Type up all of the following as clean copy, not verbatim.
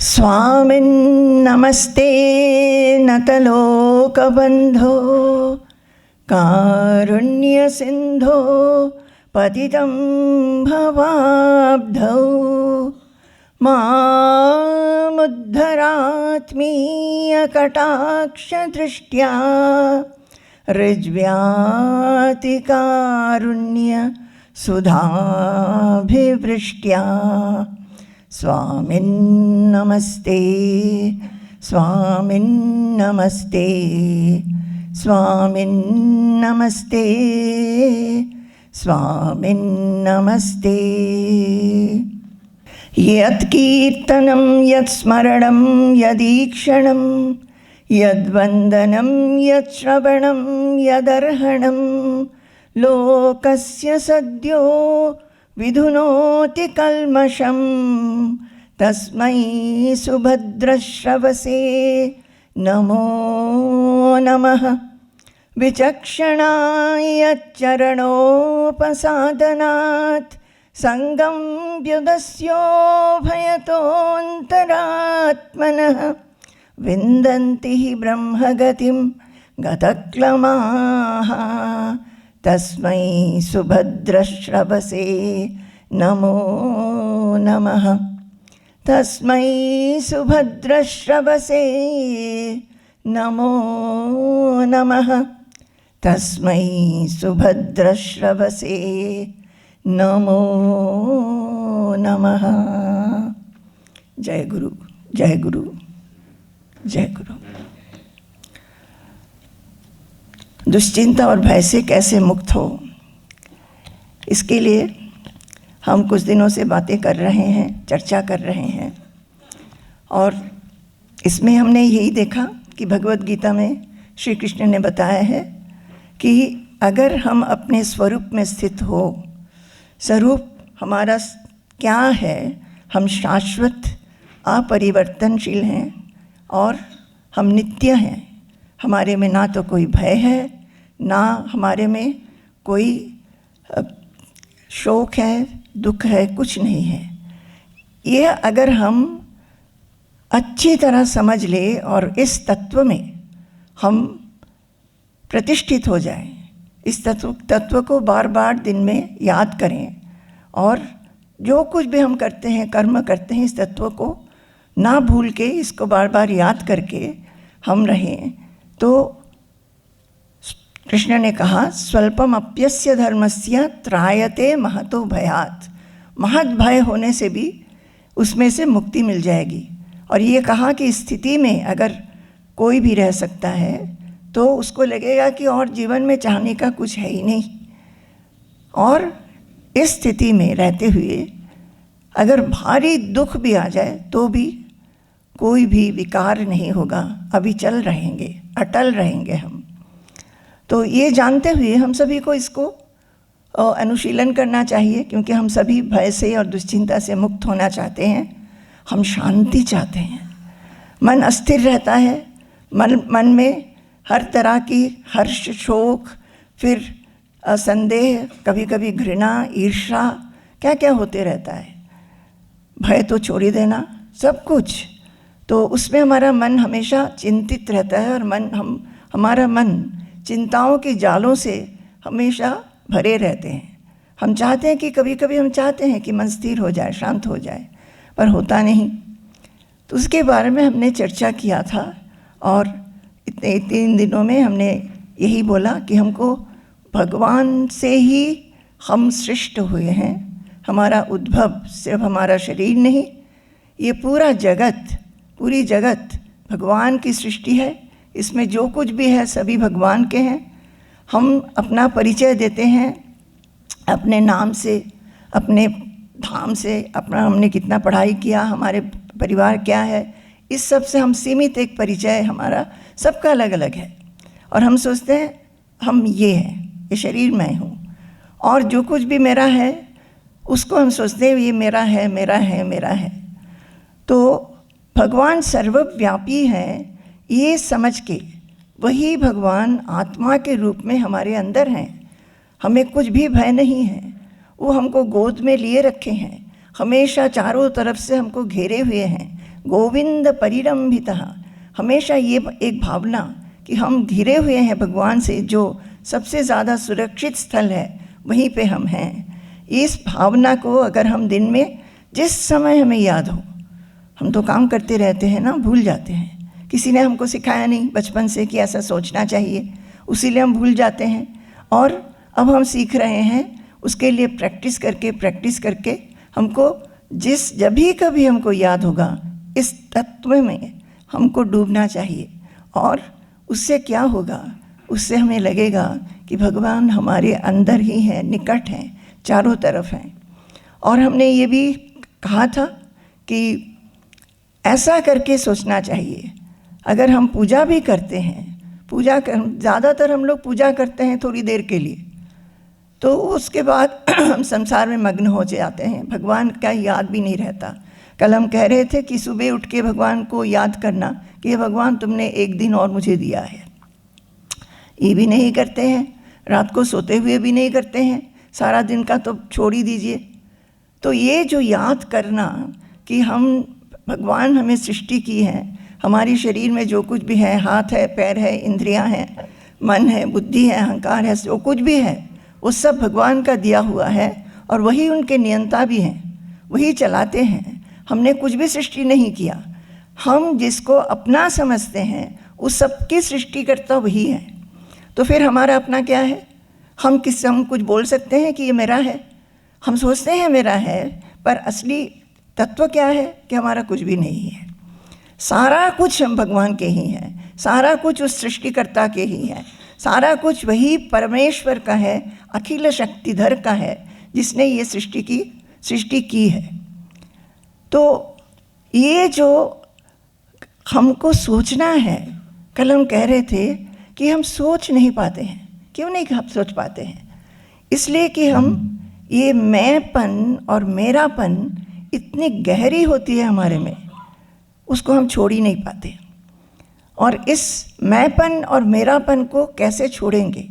स्वामिन्नमस्ते नतलोकबन्धो कारुण्यसिन्धो पतितं भवाब्धौ मामुद्धरात्मीयकटाक्षदृष्ट्या ऋज्व्यातिकारुण्य सुधाभिवृष्ट्या स्वामिन्नमस्ते स्वामिन्नमस्ते स्वामिन्नमस्ते स्वामिन्नमस्ते। यत्कीर्तनं यत्स्मरणं यदीक्षणं यद्वन्दनं यत्श्रवणं यदर्हणं लोकस्य सद्यो विधुनोति कल्मषं तस्मै सुभद्रश्रवसे नमो नमः। विचक्षणाय यच्चरणोपसादनात् संगं व्युदस्योभयतोऽन्तरात्मनः विन्दन्ति हि ब्रह्मगतिं गतक्लमाः तस्मै सुभद्रश्रवसे नमो नमः। तस्मै सुभद्रश्रवसे नमो नमः। तस्मै सुभद्रश्रवसे नमो नमः। जय गुरु जय गुरु जय गुरु। दुश्चिंता और भय से कैसे मुक्त हो, इसके लिए हम कुछ दिनों से बातें कर रहे हैं, चर्चा कर रहे हैं। और इसमें हमने यही देखा कि भगवद गीता में श्री कृष्ण ने बताया है कि अगर हम अपने स्वरूप में स्थित हो, स्वरूप हमारा क्या है, हम शाश्वत अपरिवर्तनशील हैं और हम नित्य हैं। हमारे में ना तो कोई भय है, ना हमारे में कोई शोक है, दुख है, कुछ नहीं है। ये अगर हम अच्छी तरह समझ ले और इस तत्व में हम प्रतिष्ठित हो जाएं, इस तत्व को बार बार दिन में याद करें और जो कुछ भी हम करते हैं, कर्म करते हैं, इस तत्व को ना भूल के इसको बार बार याद करके हम रहें, तो कृष्ण ने कहा स्वल्पम अप्यस्य धर्मस्य त्रायते महतो भयात्। महत भय होने से भी उसमें से मुक्ति मिल जाएगी। और ये कहा कि इस स्थिति में अगर कोई भी रह सकता है तो उसको लगेगा कि और जीवन में चाहने का कुछ है ही नहीं। और इस स्थिति में रहते हुए अगर भारी दुख भी आ जाए तो भी कोई भी विकार नहीं होगा, अविचल रहेंगे, अटल रहेंगे हम। तो ये जानते हुए हम सभी को इसको अनुशीलन करना चाहिए, क्योंकि हम सभी भय से और दुश्चिंता से मुक्त होना चाहते हैं। हम शांति चाहते हैं। मन अस्थिर रहता है, मन में हर तरह की हर्ष, शोक, फिर संदेह, कभी कभी घृणा, ईर्ष्या, क्या क्या होते रहता है। भय तो छोड़ ही देना, सब कुछ। तो उसमें हमारा मन हमेशा चिंतित रहता है और हमारा मन चिंताओं के जालों से हमेशा भरे रहते हैं। हम चाहते हैं कि कभी कभी हम चाहते हैं कि मन स्थिर हो जाए, शांत हो जाए, पर होता नहीं। तो उसके बारे में हमने चर्चा किया था और इतने 3 दिनों में हमने यही बोला कि हमको भगवान से ही हम सृष्ट हुए हैं। हमारा उद्भव सिर्फ हमारा शरीर नहीं, ये पूरा जगत, पूरी जगत भगवान की सृष्टि है। इसमें जो कुछ भी है सभी भगवान के हैं। हम अपना परिचय देते हैं अपने नाम से, अपने धाम से, अपना हमने कितना पढ़ाई किया, हमारे परिवार क्या है, इस सब से हम सीमित एक परिचय हमारा सबका अलग अलग है। और हम सोचते हैं हम ये हैं, ये शरीर मैं हूँ, और जो कुछ भी मेरा है उसको हम सोचते हैं ये मेरा है, मेरा है, मेरा है। तो भगवान सर्वव्यापी हैं, ये समझ के वही भगवान आत्मा के रूप में हमारे अंदर हैं। हमें कुछ भी भय नहीं है, वो हमको गोद में लिए रखे हैं, हमेशा चारों तरफ से हमको घेरे हुए हैं, गोविंद परिरंभितः, हमेशा ये एक भावना कि हम घिरे हुए हैं भगवान से, जो सबसे ज़्यादा सुरक्षित स्थल है वहीं पे हम हैं। इस भावना को अगर हम दिन में जिस समय हमें याद हो, हम तो काम करते रहते हैं ना, भूल जाते हैं। किसी ने हमको सिखाया नहीं बचपन से कि ऐसा सोचना चाहिए, उसीलिए हम भूल जाते हैं। और अब हम सीख रहे हैं, उसके लिए प्रैक्टिस करके हमको जब भी कभी हमको याद होगा, इस तत्व में हमको डूबना चाहिए। और उससे क्या होगा, उससे हमें लगेगा कि भगवान हमारे अंदर ही हैं, निकट हैं, चारों तरफ हैं। और हमने ये भी कहा था कि ऐसा करके सोचना चाहिए। अगर हम पूजा भी करते हैं, ज़्यादातर हम लोग पूजा करते हैं थोड़ी देर के लिए, तो उसके बाद हम संसार में मग्न हो जाते हैं, भगवान का याद भी नहीं रहता। कल हम कह रहे थे कि सुबह उठ के भगवान को याद करना कि ये भगवान तुमने एक दिन और मुझे दिया है, ये भी नहीं करते हैं। रात को सोते हुए भी नहीं करते हैं, सारा दिन का तो छोड़ ही दीजिए। तो ये जो याद करना कि भगवान हमें सृष्टि की है, हमारी शरीर में जो कुछ भी है, हाथ है, पैर है, इंद्रियां हैं, मन है, बुद्धि है, अहंकार है, जो कुछ भी है वो सब भगवान का दिया हुआ है और वही उनके नियंता भी हैं, वही चलाते हैं। हमने कुछ भी सृष्टि नहीं किया। हम जिसको अपना समझते हैं उस सब की सृष्टिकर्ता वही है। तो फिर हमारा अपना क्या है? हम कुछ बोल सकते हैं कि ये मेरा है, हम सोचते हैं मेरा है, पर असली तत्व क्या है कि हमारा कुछ भी नहीं है। सारा कुछ हम भगवान के ही हैं, सारा कुछ उस सृष्टिकर्ता के ही है, सारा कुछ वही परमेश्वर का है, अखिल शक्तिधर का है, जिसने ये सृष्टि की है। तो ये जो हमको सोचना है, कल हम कह रहे थे कि हम सोच नहीं पाते हैं। क्यों नहीं सोच पाते हैं? इसलिए कि हम ये मैंपन और मेरापन इतनी गहरी होती है हमारे में, उसको हम छोड़ ही नहीं पाते। और इस मैंपन और मेरापन को कैसे छोड़ेंगे?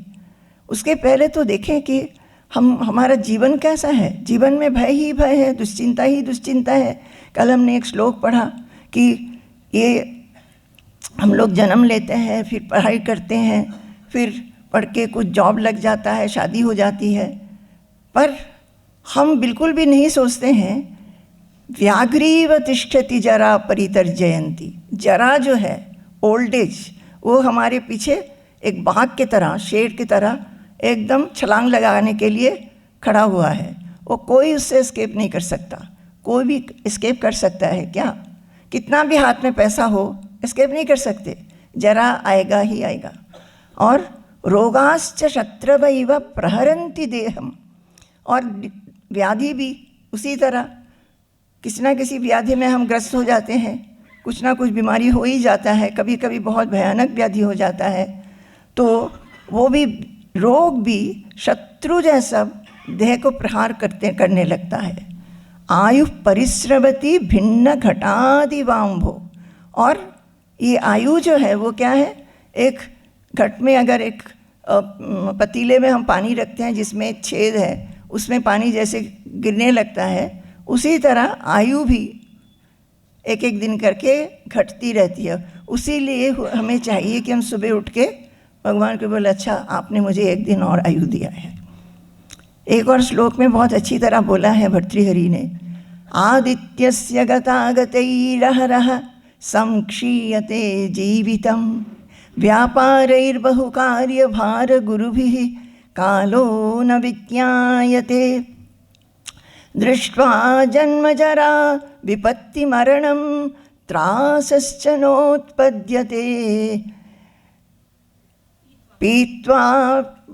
उसके पहले तो देखें कि हमारा जीवन कैसा है। जीवन में भय ही भय है, दुश्चिंता ही दुश्चिंता है। कल हमने एक श्लोक पढ़ा कि ये हम लोग जन्म लेते हैं, फिर पढ़ाई करते हैं, फिर पढ़ के कुछ जॉब लग जाता है, शादी हो जाती है, पर हम बिल्कुल भी नहीं सोचते हैं व्याघ्रीव तिष्ठति जरा परितर्जयन्ति। जरा जो है, ओल्ड एज, वो हमारे पीछे एक बाघ की तरह, शेर की तरह एकदम छलांग लगाने के लिए खड़ा हुआ है। वो कोई उससे एस्केप नहीं कर सकता। कोई भी एस्केप कर सकता है क्या? कितना भी हाथ में पैसा हो, एस्केप नहीं कर सकते, जरा आएगा ही आएगा। और रोगाश्च शत्रवैव प्रहरन्ति देहम, और व्याधि भी उसी तरह, किसी ना किसी व्याधि में हम ग्रस्त हो जाते हैं, कुछ ना कुछ बीमारी हो ही जाता है, कभी कभी बहुत भयानक व्याधि हो जाता है। तो वो भी रोग भी शत्रु जैसा देह को प्रहार करने लगता है। आयु परिस्रवती भिन्न घटादिवाम्भो, और ये आयु जो है वो क्या है? एक घट में अगर एक पतीले में हम पानी रखते हैं जिसमें छेद है, उसमें पानी जैसे गिरने लगता है, उसी तरह आयु भी एक एक दिन करके घटती रहती है। उसी लिए हमें चाहिए कि हम सुबह उठ के भगवान को बोले, अच्छा आपने मुझे एक दिन और आयु दिया है। एक और श्लोक में बहुत अच्छी तरह बोला है भर्तृहरि ने, आदित्यस्य गतागतैरहरः संक्षीयते जीवितं व्यापारैर्बहुकार्यभारगुरुभिः कालो न विज्ञायते दृष्ट्वा जन्मजरा विपत्तिमरणं त्रासश्च नोत्पद्यते पीत्वा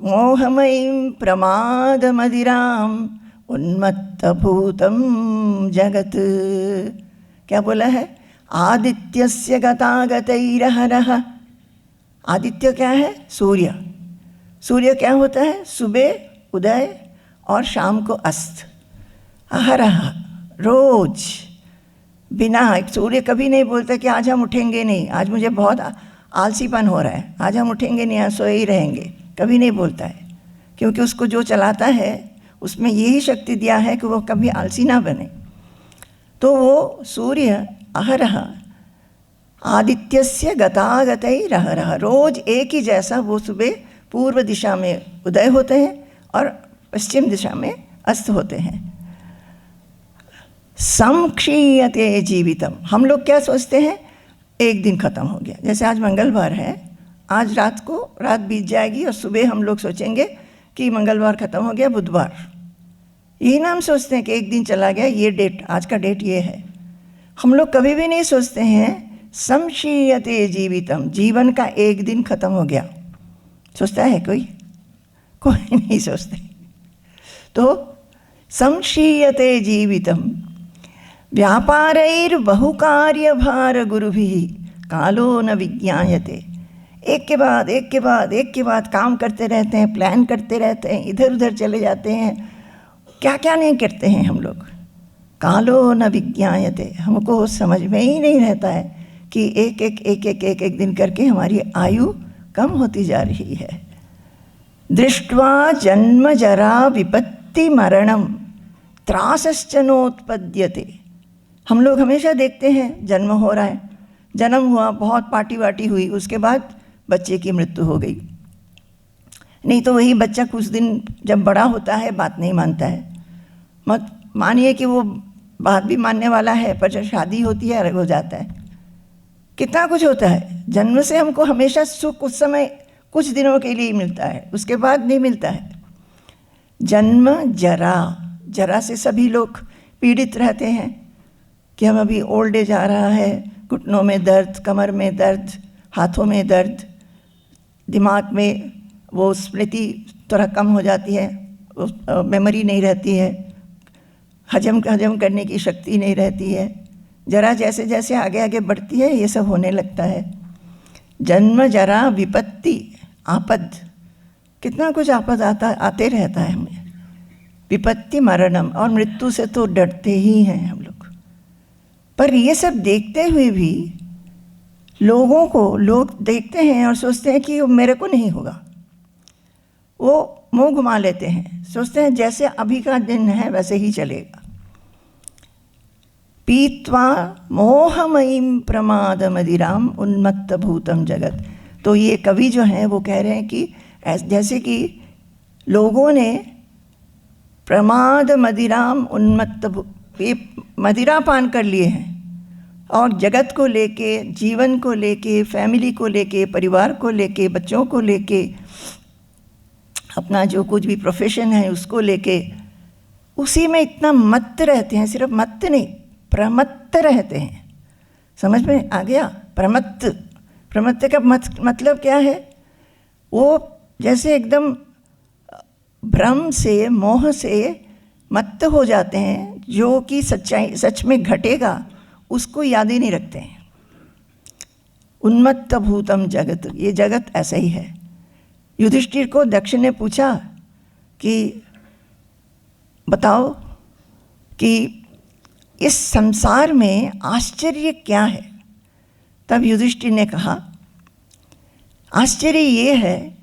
मोहमयीं प्रमादमदिराम् उन्मत्तभूतं जगत्। क्या बोला है? आदित्यस्य गतागतैरहरः। आदित्य क्या है? सूर्य। सूर्य क्या होता है? सुबह उदय और शाम को अस्त। अहरह, रोज बिना, सूर्य कभी नहीं बोलता कि आज हम उठेंगे नहीं, आज मुझे बहुत आलसीपन हो रहा है, आज हम उठेंगे नहीं, आज सोए ही रहेंगे, कभी नहीं बोलता है। क्योंकि उसको जो चलाता है उसमें यही शक्ति दिया है कि वो कभी आलसी ना बने। तो वो सूर्य अहरह आदित्यस्य गतागतैरहरह, रोज एक ही जैसा वो सुबह पूर्व दिशा में उदय होते हैं और पश्चिम दिशा में अस्त होते हैं। संक्षीयते जीवितम, हम लोग क्या सोचते हैं, एक दिन खत्म हो गया। जैसे आज मंगलवार है, आज रात बीत जाएगी और सुबह हम लोग सोचेंगे कि मंगलवार खत्म हो गया, बुधवार। यही ना हम सोचते हैं कि एक दिन चला गया, ये डेट, आज का डेट ये है। हम लोग कभी भी नहीं सोचते हैं संक्षीयते जीवितम, जीवन का एक दिन खत्म हो गया। सोचता है कोई? कोई नहीं सोचते। तो संक्षीयते जीवितम व्यापारैर्बहुकार्य भार गुरुभिः कालो न विज्ञायते, एक के बाद एक के बाद काम करते रहते हैं, प्लान करते रहते हैं, इधर उधर चले जाते हैं, क्या क्या नहीं करते हैं हम लोग। कालो न विज्ञायते, हमको समझ में ही नहीं रहता है कि एक दिन करके हमारी आयु कम होती जा रही है। दृष्ट्वा जन्म जरा विपत्ति मरणम त्रासश्च नोत्पद्यते, हम लोग हमेशा देखते हैं जन्म हो रहा है, जन्म हुआ, बहुत पार्टी वार्टी हुई, उसके बाद बच्चे की मृत्यु हो गई। नहीं तो वही बच्चा कुछ दिन जब बड़ा होता है बात नहीं मानता है। मत मानिए कि वो बात भी मानने वाला है, पर जब शादी होती है अलग हो जाता है। कितना कुछ होता है। जन्म से हमको हमेशा सुख उस समय कुछ दिनों के लिए ही मिलता है, उसके बाद नहीं मिलता है। जन्म जरा, जरा से सभी लोग पीड़ित रहते हैं कि हम अभी ओल्ड एज आ रहा है, घुटनों में दर्द, कमर में दर्द, हाथों में दर्द, दिमाग में वो स्मृति थोड़ा कम हो जाती है, मेमोरी नहीं रहती है, हजम करने की शक्ति नहीं रहती है। जरा जैसे जैसे आगे आगे बढ़ती है ये सब होने लगता है। जन्म जरा विपत्ति आपद, कितना कुछ आपद आते रहता है हमें। विपत्ति मरणम, और मृत्यु से तो डरते ही हैं हम लोग। पर ये सब देखते हुए भी लोग देखते हैं और सोचते हैं कि मेरे को नहीं होगा। वो मुंह घुमा लेते हैं, सोचते हैं जैसे अभी का दिन है वैसे ही चलेगा। पीत्वा मोहमयीं प्रमाद मदिराम उन्मत्त भूतम जगत, तो ये कवि जो हैं वो कह रहे हैं कि जैसे कि लोगों ने प्रमाद मदिराम उन्मत्त मदिरा पान कर लिए हैं और जगत को लेके, जीवन को लेके, फैमिली को लेके, परिवार को लेके, बच्चों को लेके, अपना जो कुछ भी प्रोफेशन है उसको लेके उसी में इतना मत्त रहते हैं। सिर्फ मत्त नहीं, प्रमत्त रहते हैं। समझ में आ गया? प्रमत्त का मतलब क्या है? वो जैसे एकदम भ्रम से, मोह से मत्त हो जाते हैं, जो कि सच में घटेगा उसको याद ही नहीं रखते हैं। उन्मत्त भूतम जगत, ये जगत ऐसा ही है। युधिष्ठिर को दक्ष ने पूछा कि बताओ कि इस संसार में आश्चर्य क्या है? तब युधिष्ठिर ने कहा आश्चर्य ये है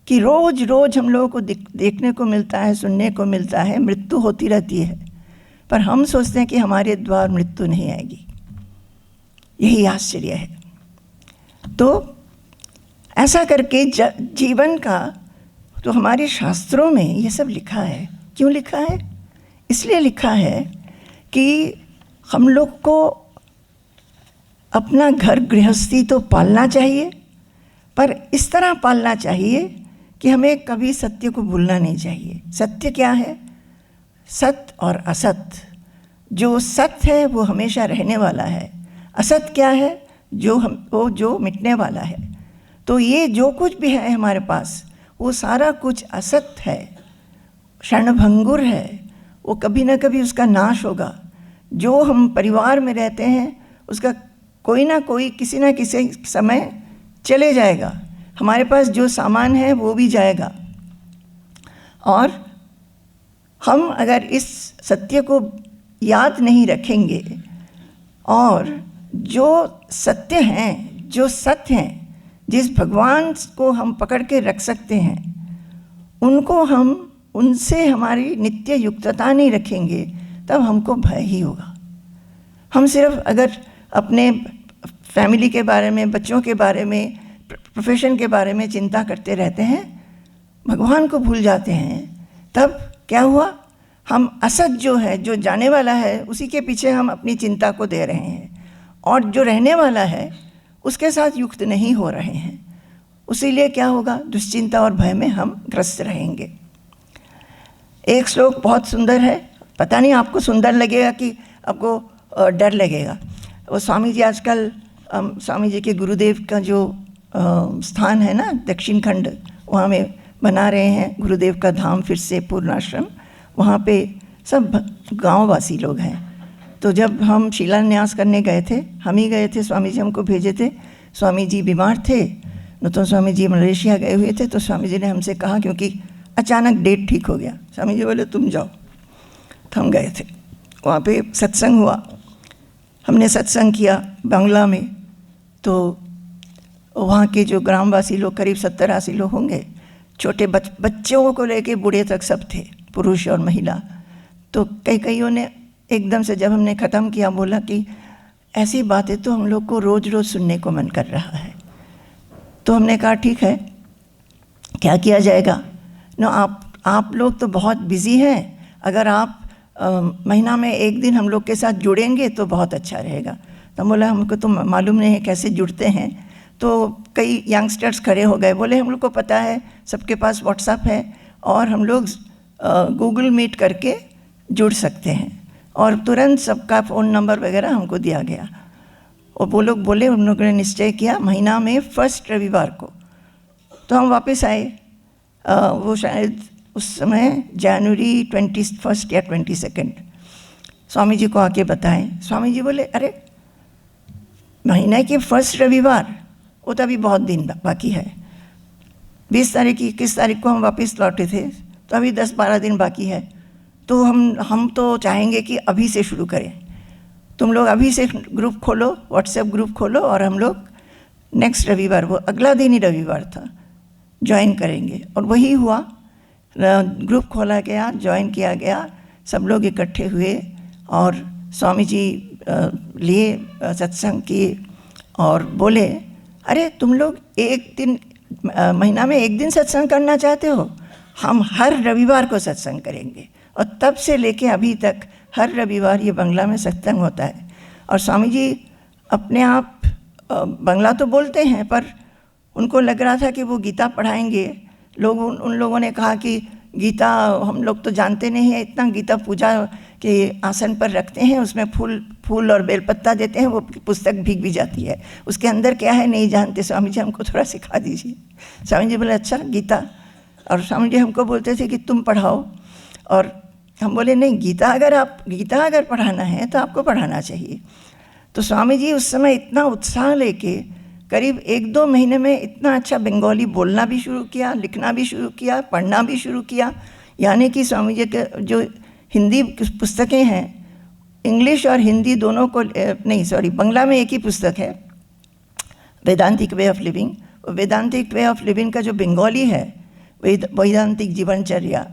कि रोज रोज हम लोगों को देखने को मिलता है, सुनने को मिलता है, मृत्यु होती रहती है, पर हम सोचते हैं कि हमारे द्वार मृत्यु नहीं आएगी। यही आश्चर्य है। तो ऐसा करके जीवन का तो हमारे शास्त्रों में ये सब लिखा है। क्यों लिखा है? इसलिए लिखा है कि हम लोग को अपना घर गृहस्थी तो पालना चाहिए, पर इस तरह पालना चाहिए कि हमें कभी सत्य को भूलना नहीं चाहिए। सत्य क्या है? सत्य और असत। जो सत्य है वो हमेशा रहने वाला है, असत क्या है? जो मिटने वाला है। तो ये जो कुछ भी है हमारे पास वो सारा कुछ असत है, क्षणभंगुर है, वो कभी ना कभी उसका नाश होगा। जो हम परिवार में रहते हैं उसका कोई ना कोई किसी ना किसी समय चले जाएगा। हमारे पास जो सामान है वो भी जाएगा। और हम अगर इस सत्य को याद नहीं रखेंगे और जो सत्य हैं, जो सत्य हैं, जिस भगवान को हम पकड़ के रख सकते हैं, उनसे हमारी नित्य युक्तता नहीं रखेंगे, तब हमको भय ही होगा। हम सिर्फ अगर अपने फैमिली के बारे में, बच्चों के बारे में, प्रोफेशन के बारे में चिंता करते रहते हैं, भगवान को भूल जाते हैं, तब क्या हुआ? हम असत जो है, जो जाने वाला है, उसी के पीछे हम अपनी चिंता को दे रहे हैं, और जो रहने वाला है उसके साथ युक्त नहीं हो रहे हैं। उसीलिए क्या होगा? दुश्चिंता और भय में हम ग्रस्त रहेंगे। एक श्लोक बहुत सुंदर है, पता नहीं आपको सुंदर लगेगा कि आपको डर लगेगा। वो स्वामी जी आजकल स्वामी जी के गुरुदेव का जो स्थान है ना, दक्षिण खंड, वहाँ में बना रहे हैं गुरुदेव का धाम, फिर से पूर्णाश्रम। वहाँ पे सब गांववासी लोग हैं। तो जब हम शिलान्यास करने गए थे, हम ही गए थे, स्वामी जी हमको भेजे थे। स्वामी जी बीमार थे, न तो स्वामी जी मलेशिया गए हुए थे। तो स्वामी जी ने हमसे कहा, क्योंकि अचानक डेट ठीक हो गया, स्वामी जी बोले तुम जाओ। तो हम गए थे, वहाँ पे सत्संग हुआ, हमने सत्संग किया बांग्ला में। तो वहाँ के जो ग्रामवासी लोग, करीब 70-80 लोग होंगे, छोटे बच्चों को लेके बूढ़े तक सब थे, पुरुष और महिला। तो कईयों ने एकदम से जब हमने ख़त्म किया बोला कि ऐसी बातें तो हम लोग को रोज़ रोज़ सुनने को मन कर रहा है। तो हमने कहा ठीक है, क्या किया जाएगा ना, आप लोग तो बहुत बिज़ी हैं, अगर आप महीना में एक दिन हम लोग के साथ जुड़ेंगे तो बहुत अच्छा रहेगा। तो हम बोला हमको तो मालूम नहीं है कैसे जुड़ते हैं। तो कई यंगस्टर्स खड़े हो गए, बोले हम लोग को पता है, सबके पास व्हाट्सएप है और हम लोग गूगल मीट करके जुड़ सकते हैं। और तुरंत सबका फ़ोन नंबर वगैरह हमको दिया गया। और वो लोग बोले, उन लोगों ने निश्चय किया महीना में फर्स्ट रविवार को। तो हम वापस आए, वो शायद उस समय जनवरी 21 या 22 स्वामी जी को आके बताएं। स्वामी जी बोले अरे महीने के फर्स्ट रविवार, वो तो अभी बहुत दिन बाकी है। 20 तारीख की 21 तारीख को हम वापस लौटे थे, तो अभी 10-12 दिन बाकी है। तो हम तो चाहेंगे कि अभी से शुरू करें, तुम लोग अभी से ग्रुप खोलो, व्हाट्सएप ग्रुप खोलो, और हम लोग नेक्स्ट रविवार, वो अगला दिन ही रविवार था, ज्वाइन करेंगे। और वही हुआ, ग्रुप खोला गया, ज्वाइन किया गया, सब लोग इकट्ठे हुए और स्वामी जी लिए सत्संग किए और बोले अरे तुम लोग एक दिन महीना में एक दिन सत्संग करना चाहते हो, हम हर रविवार को सत्संग करेंगे। और तब से लेके अभी तक हर रविवार ये बंगला में सत्संग होता है। और स्वामी जी अपने आप बंगला तो बोलते हैं, पर उनको लग रहा था कि वो गीता पढ़ाएंगे। उन लोगों ने कहा कि गीता हम लोग तो जानते नहीं है इतना, गीता पूजा के आसन पर रखते हैं, उसमें फूल और बेलपत्ता देते हैं, वो पुस्तक भीग भी जाती है, उसके अंदर क्या है नहीं जानते, स्वामी जी हमको थोड़ा सिखा दीजिए। स्वामी जी बोले अच्छा गीता। और स्वामी जी हमको बोलते थे कि तुम पढ़ाओ, और हम बोले नहीं, गीता अगर पढ़ाना है तो आपको पढ़ाना चाहिए। तो स्वामी जी उस समय इतना उत्साह लेके करीब 1-2 महीने में इतना अच्छा बंगाली बोलना भी शुरू किया, लिखना भी शुरू किया, पढ़ना भी शुरू किया। यानी कि स्वामी जी के जो हिंदी पुस्तकें हैं, इंग्लिश और हिंदी दोनों को बंगला में एक ही पुस्तक है, Vedantic way of living. Vedantic way of living का जो बंगाली है, वेदांतिक जीवनचर्या,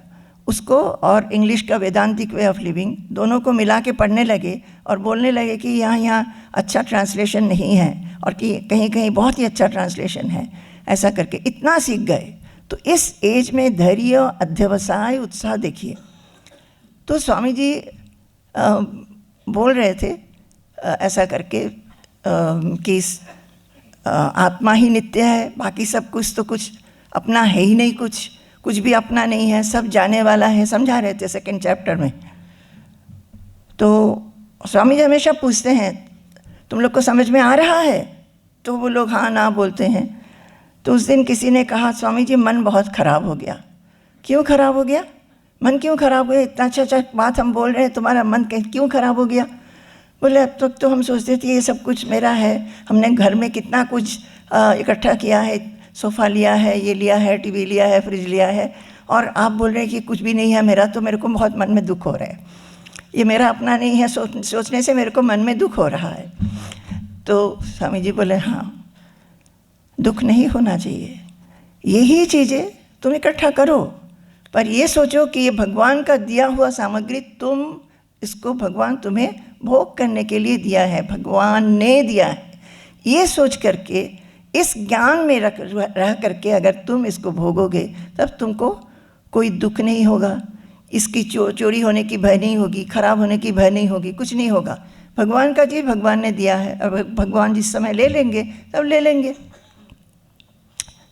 उसको और इंग्लिश का वेदांतिक वे ऑफ लिविंग, दोनों को मिला के पढ़ने लगे और बोलने लगे कि यहाँ अच्छा ट्रांसलेशन नहीं है, और कि कहीं कहीं बहुत ही अच्छा ट्रांसलेशन है। ऐसा करके इतना सीख गए। तो इस एज में धैर्य, अध्यवसाय, उत्साह देखिए। तो स्वामी जी बोल रहे थे ऐसा करके कि आत्मा ही नित्य है, बाकी सब कुछ तो कुछ अपना है ही नहीं, कुछ भी अपना नहीं है, सब जाने वाला है, समझा रहे थे 2nd चैप्टर में। तो स्वामी जी हमेशा पूछते हैं तुम लोग को समझ में आ रहा है? तो वो लोग हाँ ना बोलते हैं। तो उस दिन किसी ने कहा स्वामी जी मन बहुत ख़राब हो गया। क्यों ख़राब हो गया? मन क्यों ख़राब हो गया? इतना अच्छा बात हम बोल रहे हैं, तुम्हारा मन क्यों ख़राब हो गया? बोले अब तक तो हम सोचते थे ये सब कुछ मेरा है, हमने घर में कितना कुछ इकट्ठा किया है, सोफ़ा लिया है, ये लिया है, टीवी लिया है, फ्रिज लिया है, और आप बोल रहे हैं कि कुछ भी नहीं है मेरा, तो मेरे को बहुत मन में दुख हो रहा है, ये मेरा अपना नहीं है, सोचने से मेरे को मन में दुख हो रहा है। तो स्वामी जी बोले हाँ, दुख नहीं होना चाहिए, यही चीज़ें तुम इकट्ठा करो, पर ये सोचो कि ये भगवान का दिया हुआ सामग्री, तुम इसको भगवान तुम्हें भोग करने के लिए दिया है, भगवान ने दिया है, ये सोच करके इस ज्ञान में रह करके अगर तुम इसको भोगोगे तब तुमको कोई दुख नहीं होगा, इसकी चोरी होने की भय नहीं होगी, खराब होने की भय नहीं होगी, कुछ नहीं होगा। भगवान का चीज़ भगवान ने दिया है, और भगवान जिस समय ले लेंगे तब ले लेंगे।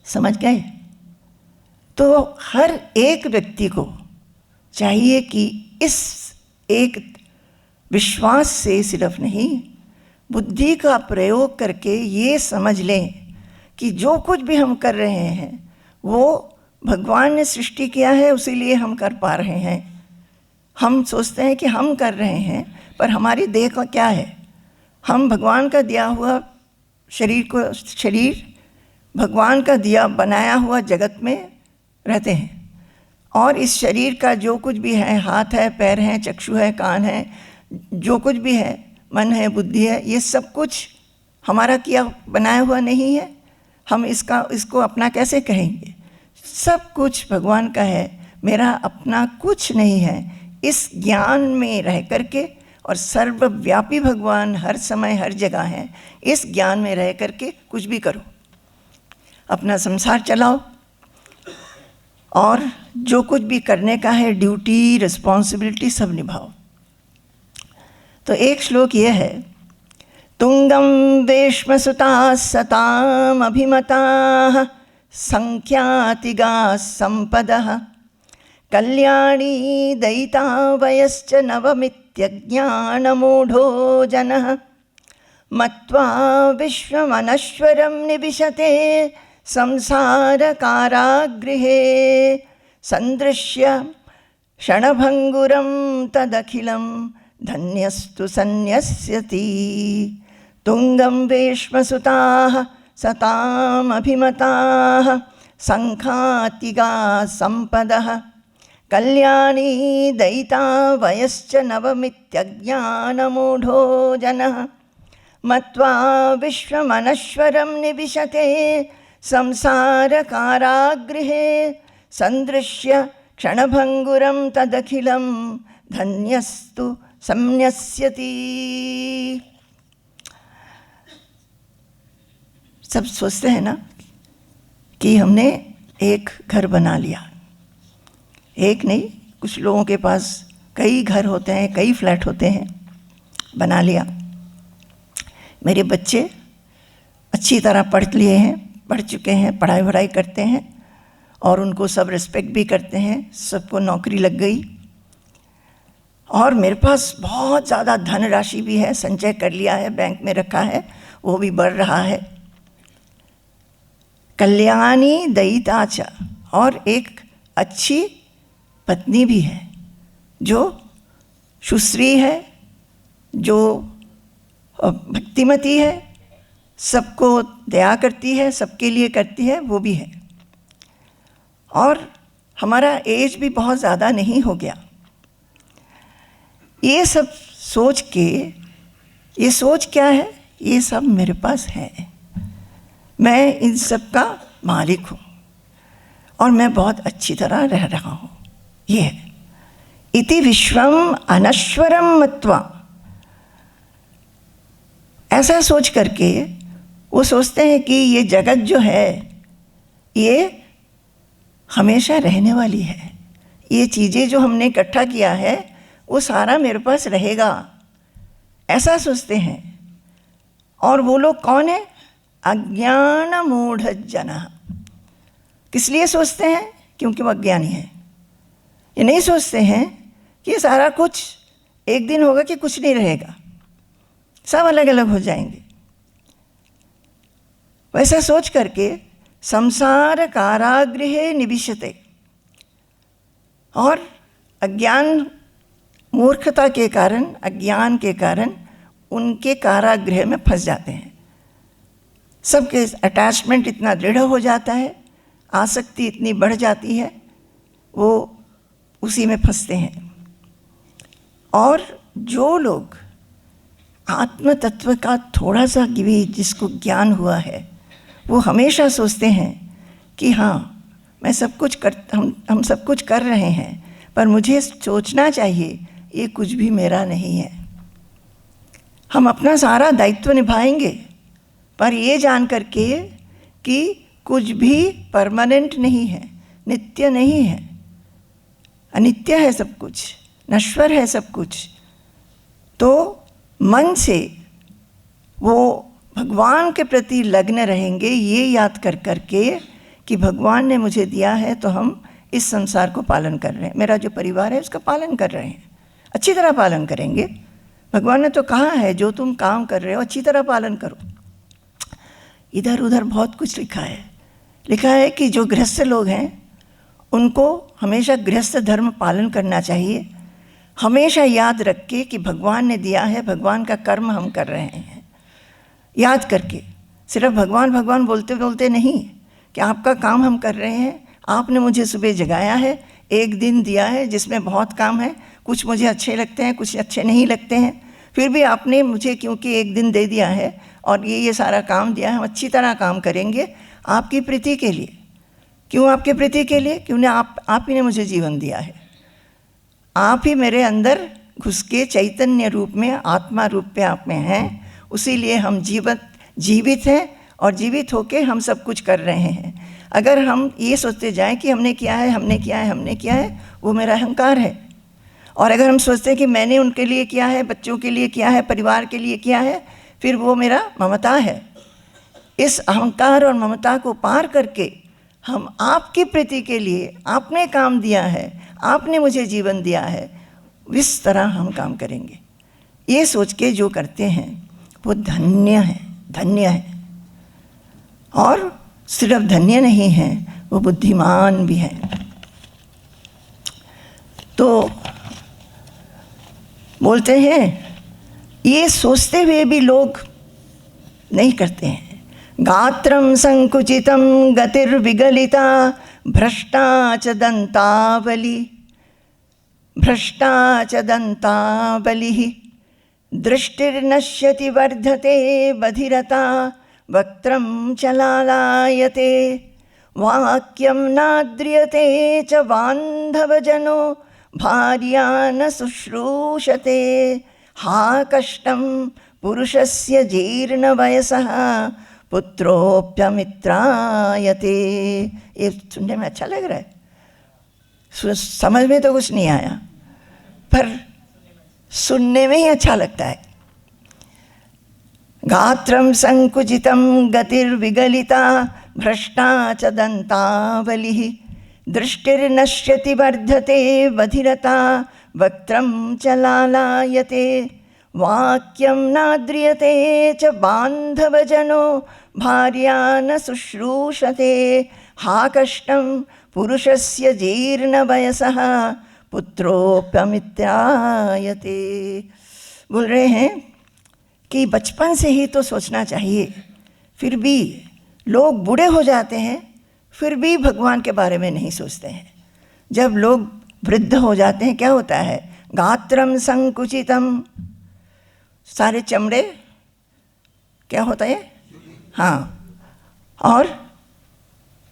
समझ गए? तो हर एक व्यक्ति को चाहिए कि इस एक विश्वास से सिर्फ नहीं, बुद्धि का प्रयोग करके ये समझ लें कि जो कुछ भी हम कर रहे हैं वो भगवान ने सृष्टि किया है, उसी लिए हम कर पा रहे हैं। हम सोचते हैं कि हम कर रहे हैं, पर हमारी देह का क्या है? हम भगवान का दिया हुआ शरीर भगवान का दिया बनाया हुआ जगत में रहते हैं, और इस शरीर का जो कुछ भी है, हाथ है, पैर हैं, चक्षु है, कान है, जो कुछ भी है, मन है, बुद्धि है, ये सब कुछ हमारा किया बनाया हुआ नहीं है। हम इसको अपना कैसे कहेंगे? सब कुछ भगवान का है, मेरा अपना कुछ नहीं है। इस ज्ञान में रह करके, और सर्वव्यापी भगवान हर समय हर जगह है, इस ज्ञान में रह करके कुछ भी करो, अपना संसार चलाओ, और जो कुछ भी करने का है, ड्यूटी, रिस्पॉन्सिबिलिटी सब निभाओ। तो एक श्लोक ये है, तुंगम वेश्मसुता सताम अभिमता संख्यातिगा संपदः कल्याणी दयिता वयश्च नवमित्यज्ञानमूढो जनः मत्वा विश्वमनश्वरं निविशते संसारकारागृहे सन्दृश्य क्षणभङ्गुरं तदखिलं धन्यस्तु सन्न्यस्यति। तुंगं वेश्मसुताः सतामभिमताः संखातिगा संपदः कल्याणी दयिता वयश्च नवमित्यज्ञानमूढो जनः मत्वा विश्वमनश्वरं निविशते संसारकारागृहे सन्दृश्य क्षणभङ्गुरं तदखिलं धन्यस्तु सन्न्यस्यति। सब सोचते हैं ना कि हमने एक घर बना लिया, एक नहीं, कुछ लोगों के पास कई घर होते हैं, कई फ्लैट होते हैं, बना लिया। मेरे बच्चे अच्छी तरह पढ़ चुके हैं, पढ़ाई वढ़ाई करते हैं, और उनको सब रिस्पेक्ट भी करते हैं, सबको नौकरी लग गई, और मेरे पास बहुत ज़्यादा धनराशि भी है, संचय कर लिया है, बैंक में रखा है, वो भी बढ़ रहा है। कल्याणी दयिता च, और एक अच्छी पत्नी भी है, जो सुश्री है, जो भक्तिमती है, सबको दया करती है, सबके लिए करती है, वो भी है। और हमारा एज भी बहुत ज़्यादा नहीं हो गया। ये सब सोच के, ये सोच क्या है? ये सब मेरे पास है, मैं इन सब का मालिक हूँ, और मैं बहुत अच्छी तरह रह रहा हूँ। ये है इति विश्वम अनश्वरम मत्वा। ऐसा सोच करके वो सोचते हैं कि ये जगत जो है ये हमेशा रहने वाली है, ये चीज़ें जो हमने इकट्ठा किया है वो सारा मेरे पास रहेगा, ऐसा सोचते हैं। और वो लोग कौन है? अज्ञान मूढ़ जनः। किस लिए सोचते हैं? क्योंकि वो अज्ञानी है। ये नहीं सोचते हैं कि ये सारा कुछ एक दिन होगा कि कुछ नहीं रहेगा, सब अलग अलग हो जाएंगे। वैसा सोच करके संसार कारागृहे निविशते, और अज्ञान, मूर्खता के कारण, अज्ञान के कारण उनके कारागृह में फंस जाते हैं। सबके अटैचमेंट इतना दृढ़ हो जाता है, आसक्ति इतनी बढ़ जाती है, वो उसी में फंसते हैं। और जो लोग आत्म तत्व का थोड़ा सा भी जिसको ज्ञान हुआ है, वो हमेशा सोचते हैं कि हाँ, मैं सब कुछ हम सब कुछ कर रहे हैं, पर मुझे सोचना चाहिए ये कुछ भी मेरा नहीं है। हम अपना सारा दायित्व निभाएंगे, पर ये जान करके कि कुछ भी परमानेंट नहीं है, नित्य नहीं है, अनित्य है सब कुछ, नश्वर है सब कुछ। तो मन से वो भगवान के प्रति लग्न रहेंगे, ये याद कर करके कि भगवान ने मुझे दिया है तो हम इस संसार को पालन कर रहे हैं, मेरा जो परिवार है उसका पालन कर रहे हैं, अच्छी तरह पालन करेंगे। भगवान ने तो कहा है जो तुम काम कर रहे हो अच्छी तरह पालन करो। इधर उधर बहुत कुछ लिखा है कि जो गृहस्थ लोग हैं उनको हमेशा गृहस्थ धर्म पालन करना चाहिए, हमेशा याद रख के कि भगवान ने दिया है, भगवान का कर्म हम कर रहे हैं, याद करके। सिर्फ भगवान भगवान बोलते बोलते नहीं कि आपका काम हम कर रहे हैं, आपने मुझे सुबह जगाया है, एक दिन दिया है जिसमें बहुत काम है, कुछ मुझे अच्छे लगते हैं, कुछ अच्छे नहीं लगते हैं, फिर भी आपने मुझे क्योंकि एक दिन दे दिया है और ये सारा काम दिया है, हम अच्छी तरह काम करेंगे आपकी प्रीति के लिए। क्यों आपके प्रीति के लिए? क्योंकि आप ही ने मुझे जीवन दिया है, आप ही मेरे अंदर घुस के चैतन्य रूप में, आत्मा रूप में आप में हैं, उसीलिए हम जीवित हैं और जीवित होके हम सब कुछ कर रहे हैं। अगर हम ये सोचते जाएं कि हमने किया है, वो मेरा अहंकार है। और अगर हम सोचते हैं कि मैंने उनके लिए किया है, बच्चों के लिए किया है, परिवार के लिए किया है, फिर वो मेरा ममता है। इस अहंकार और ममता को पार करके हम आपकी प्रीति के लिए, आपने काम दिया है, आपने मुझे जीवन दिया है, इस तरह हम काम करेंगे। ये सोच के जो करते हैं वो धन्य है। और सिर्फ धन्य नहीं है, वो बुद्धिमान भी है। तो बोलते हैं ये सोचते हुए भी लोग नहीं करते हैं। गात्रं संकुचितं गतिर्विगलिता भ्रष्टा च दंताबलिः दृष्टिर्नश्यति वर्धते बधिरता वक्त्रं च लालायते वाक्यं नाद्रियते च बान्धवजनो भार्या न शुश्रूषते हा कष्टं पुरुषस्य जीर्णवयसः पुत्रोऽप्यमित्रायते। ये सुनने में अच्छा लग रहा है, समझ में तो कुछ नहीं आया, पर सुनने में ही अच्छा लगता है। गात्रं संकुचितं गतिर्विगलिता भ्रष्टा च दंतावलिः दृष्टिर्नश्यति वर्धते बधिरता वक्त्रं च लालायते वाक्यं नाद्रियते च बान्धवजनो भार्या न शुश्रूषते हा कष्टं पुरुषस्य जीर्णवयसः पुत्रोऽप्यमित्रायते। बोल रहे हैं कि बचपन से ही तो सोचना चाहिए, फिर भी लोग बूढ़े हो जाते हैं फिर भी भगवान के बारे में नहीं सोचते हैं। जब लोग वृद्ध हो जाते हैं क्या होता है? गात्रं संकुचितं, सारे चमड़े क्या होता है? हाँ, और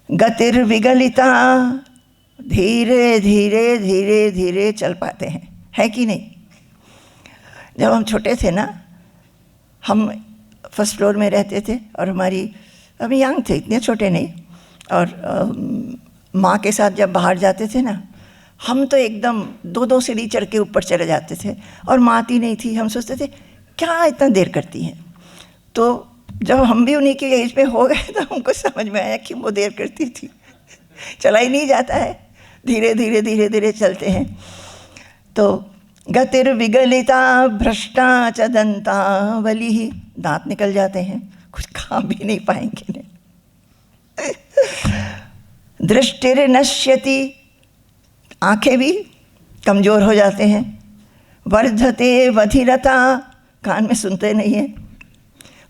गतिर्विगलिता, धीरे धीरे धीरे धीरे चल पाते हैं, है कि नहीं? जब हम छोटे थे ना, हम फर्स्ट फ्लोर में रहते थे और हमारी, अभी यंग थे, इतने छोटे नहीं, और माँ के साथ जब बाहर जाते थे ना, हम तो एकदम 2-2 सीढ़ी चढ़ के ऊपर चले जाते थे और माँ आती नहीं थी। हम सोचते थे क्या इतना देर करती हैं। तो जब हम भी उन्हीं के एज पे हो गए तो हमको समझ में आया कि वो देर करती थी, चला ही नहीं जाता है, धीरे धीरे धीरे धीरे चलते हैं। तो गतिर्विगलिता भ्रष्टा च दंतावलिः, दांत निकल जाते हैं, कुछ खा भी नहीं पाएंगे। दृष्टिर्नश्यति, आंखें भी कमज़ोर हो जाते हैं। वर्धते बधिरता, कान में सुनते नहीं हैं।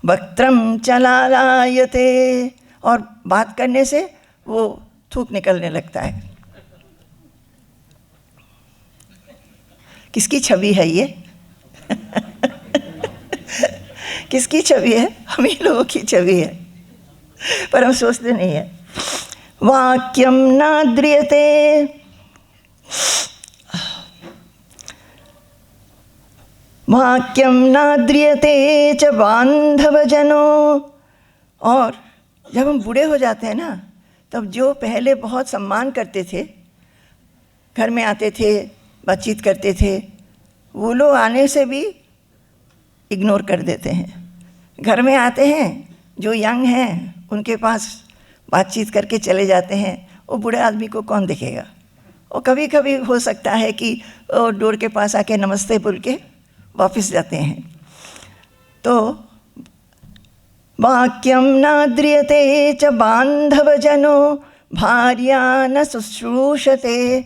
वक्त्रं च लालायते, और बात करने से वो थूक निकलने लगता है। किसकी छवि है ये? किसकी छवि है? हम ही लोगों की छवि है, पर हम सोचते नहीं है। वाक्यं नाद्रियते, वाक्यम नाद्रियते च बांधवजनों। और जब हम बूढ़े हो जाते हैं ना, तब जो पहले बहुत सम्मान करते थे, घर में आते थे, बातचीत करते थे, वो लोग आने से भी इग्नोर कर देते हैं। घर में आते हैं, जो यंग हैं उनके पास बातचीत करके चले जाते हैं। वो बूढ़े आदमी को कौन देखेगा? और कभी कभी हो सकता है कि डोर के पास आके नमस्ते बोल के वापस जाते हैं। तो वाक्यम नाद्रियते च बांधवजनों भार्या न शुश्रूषते।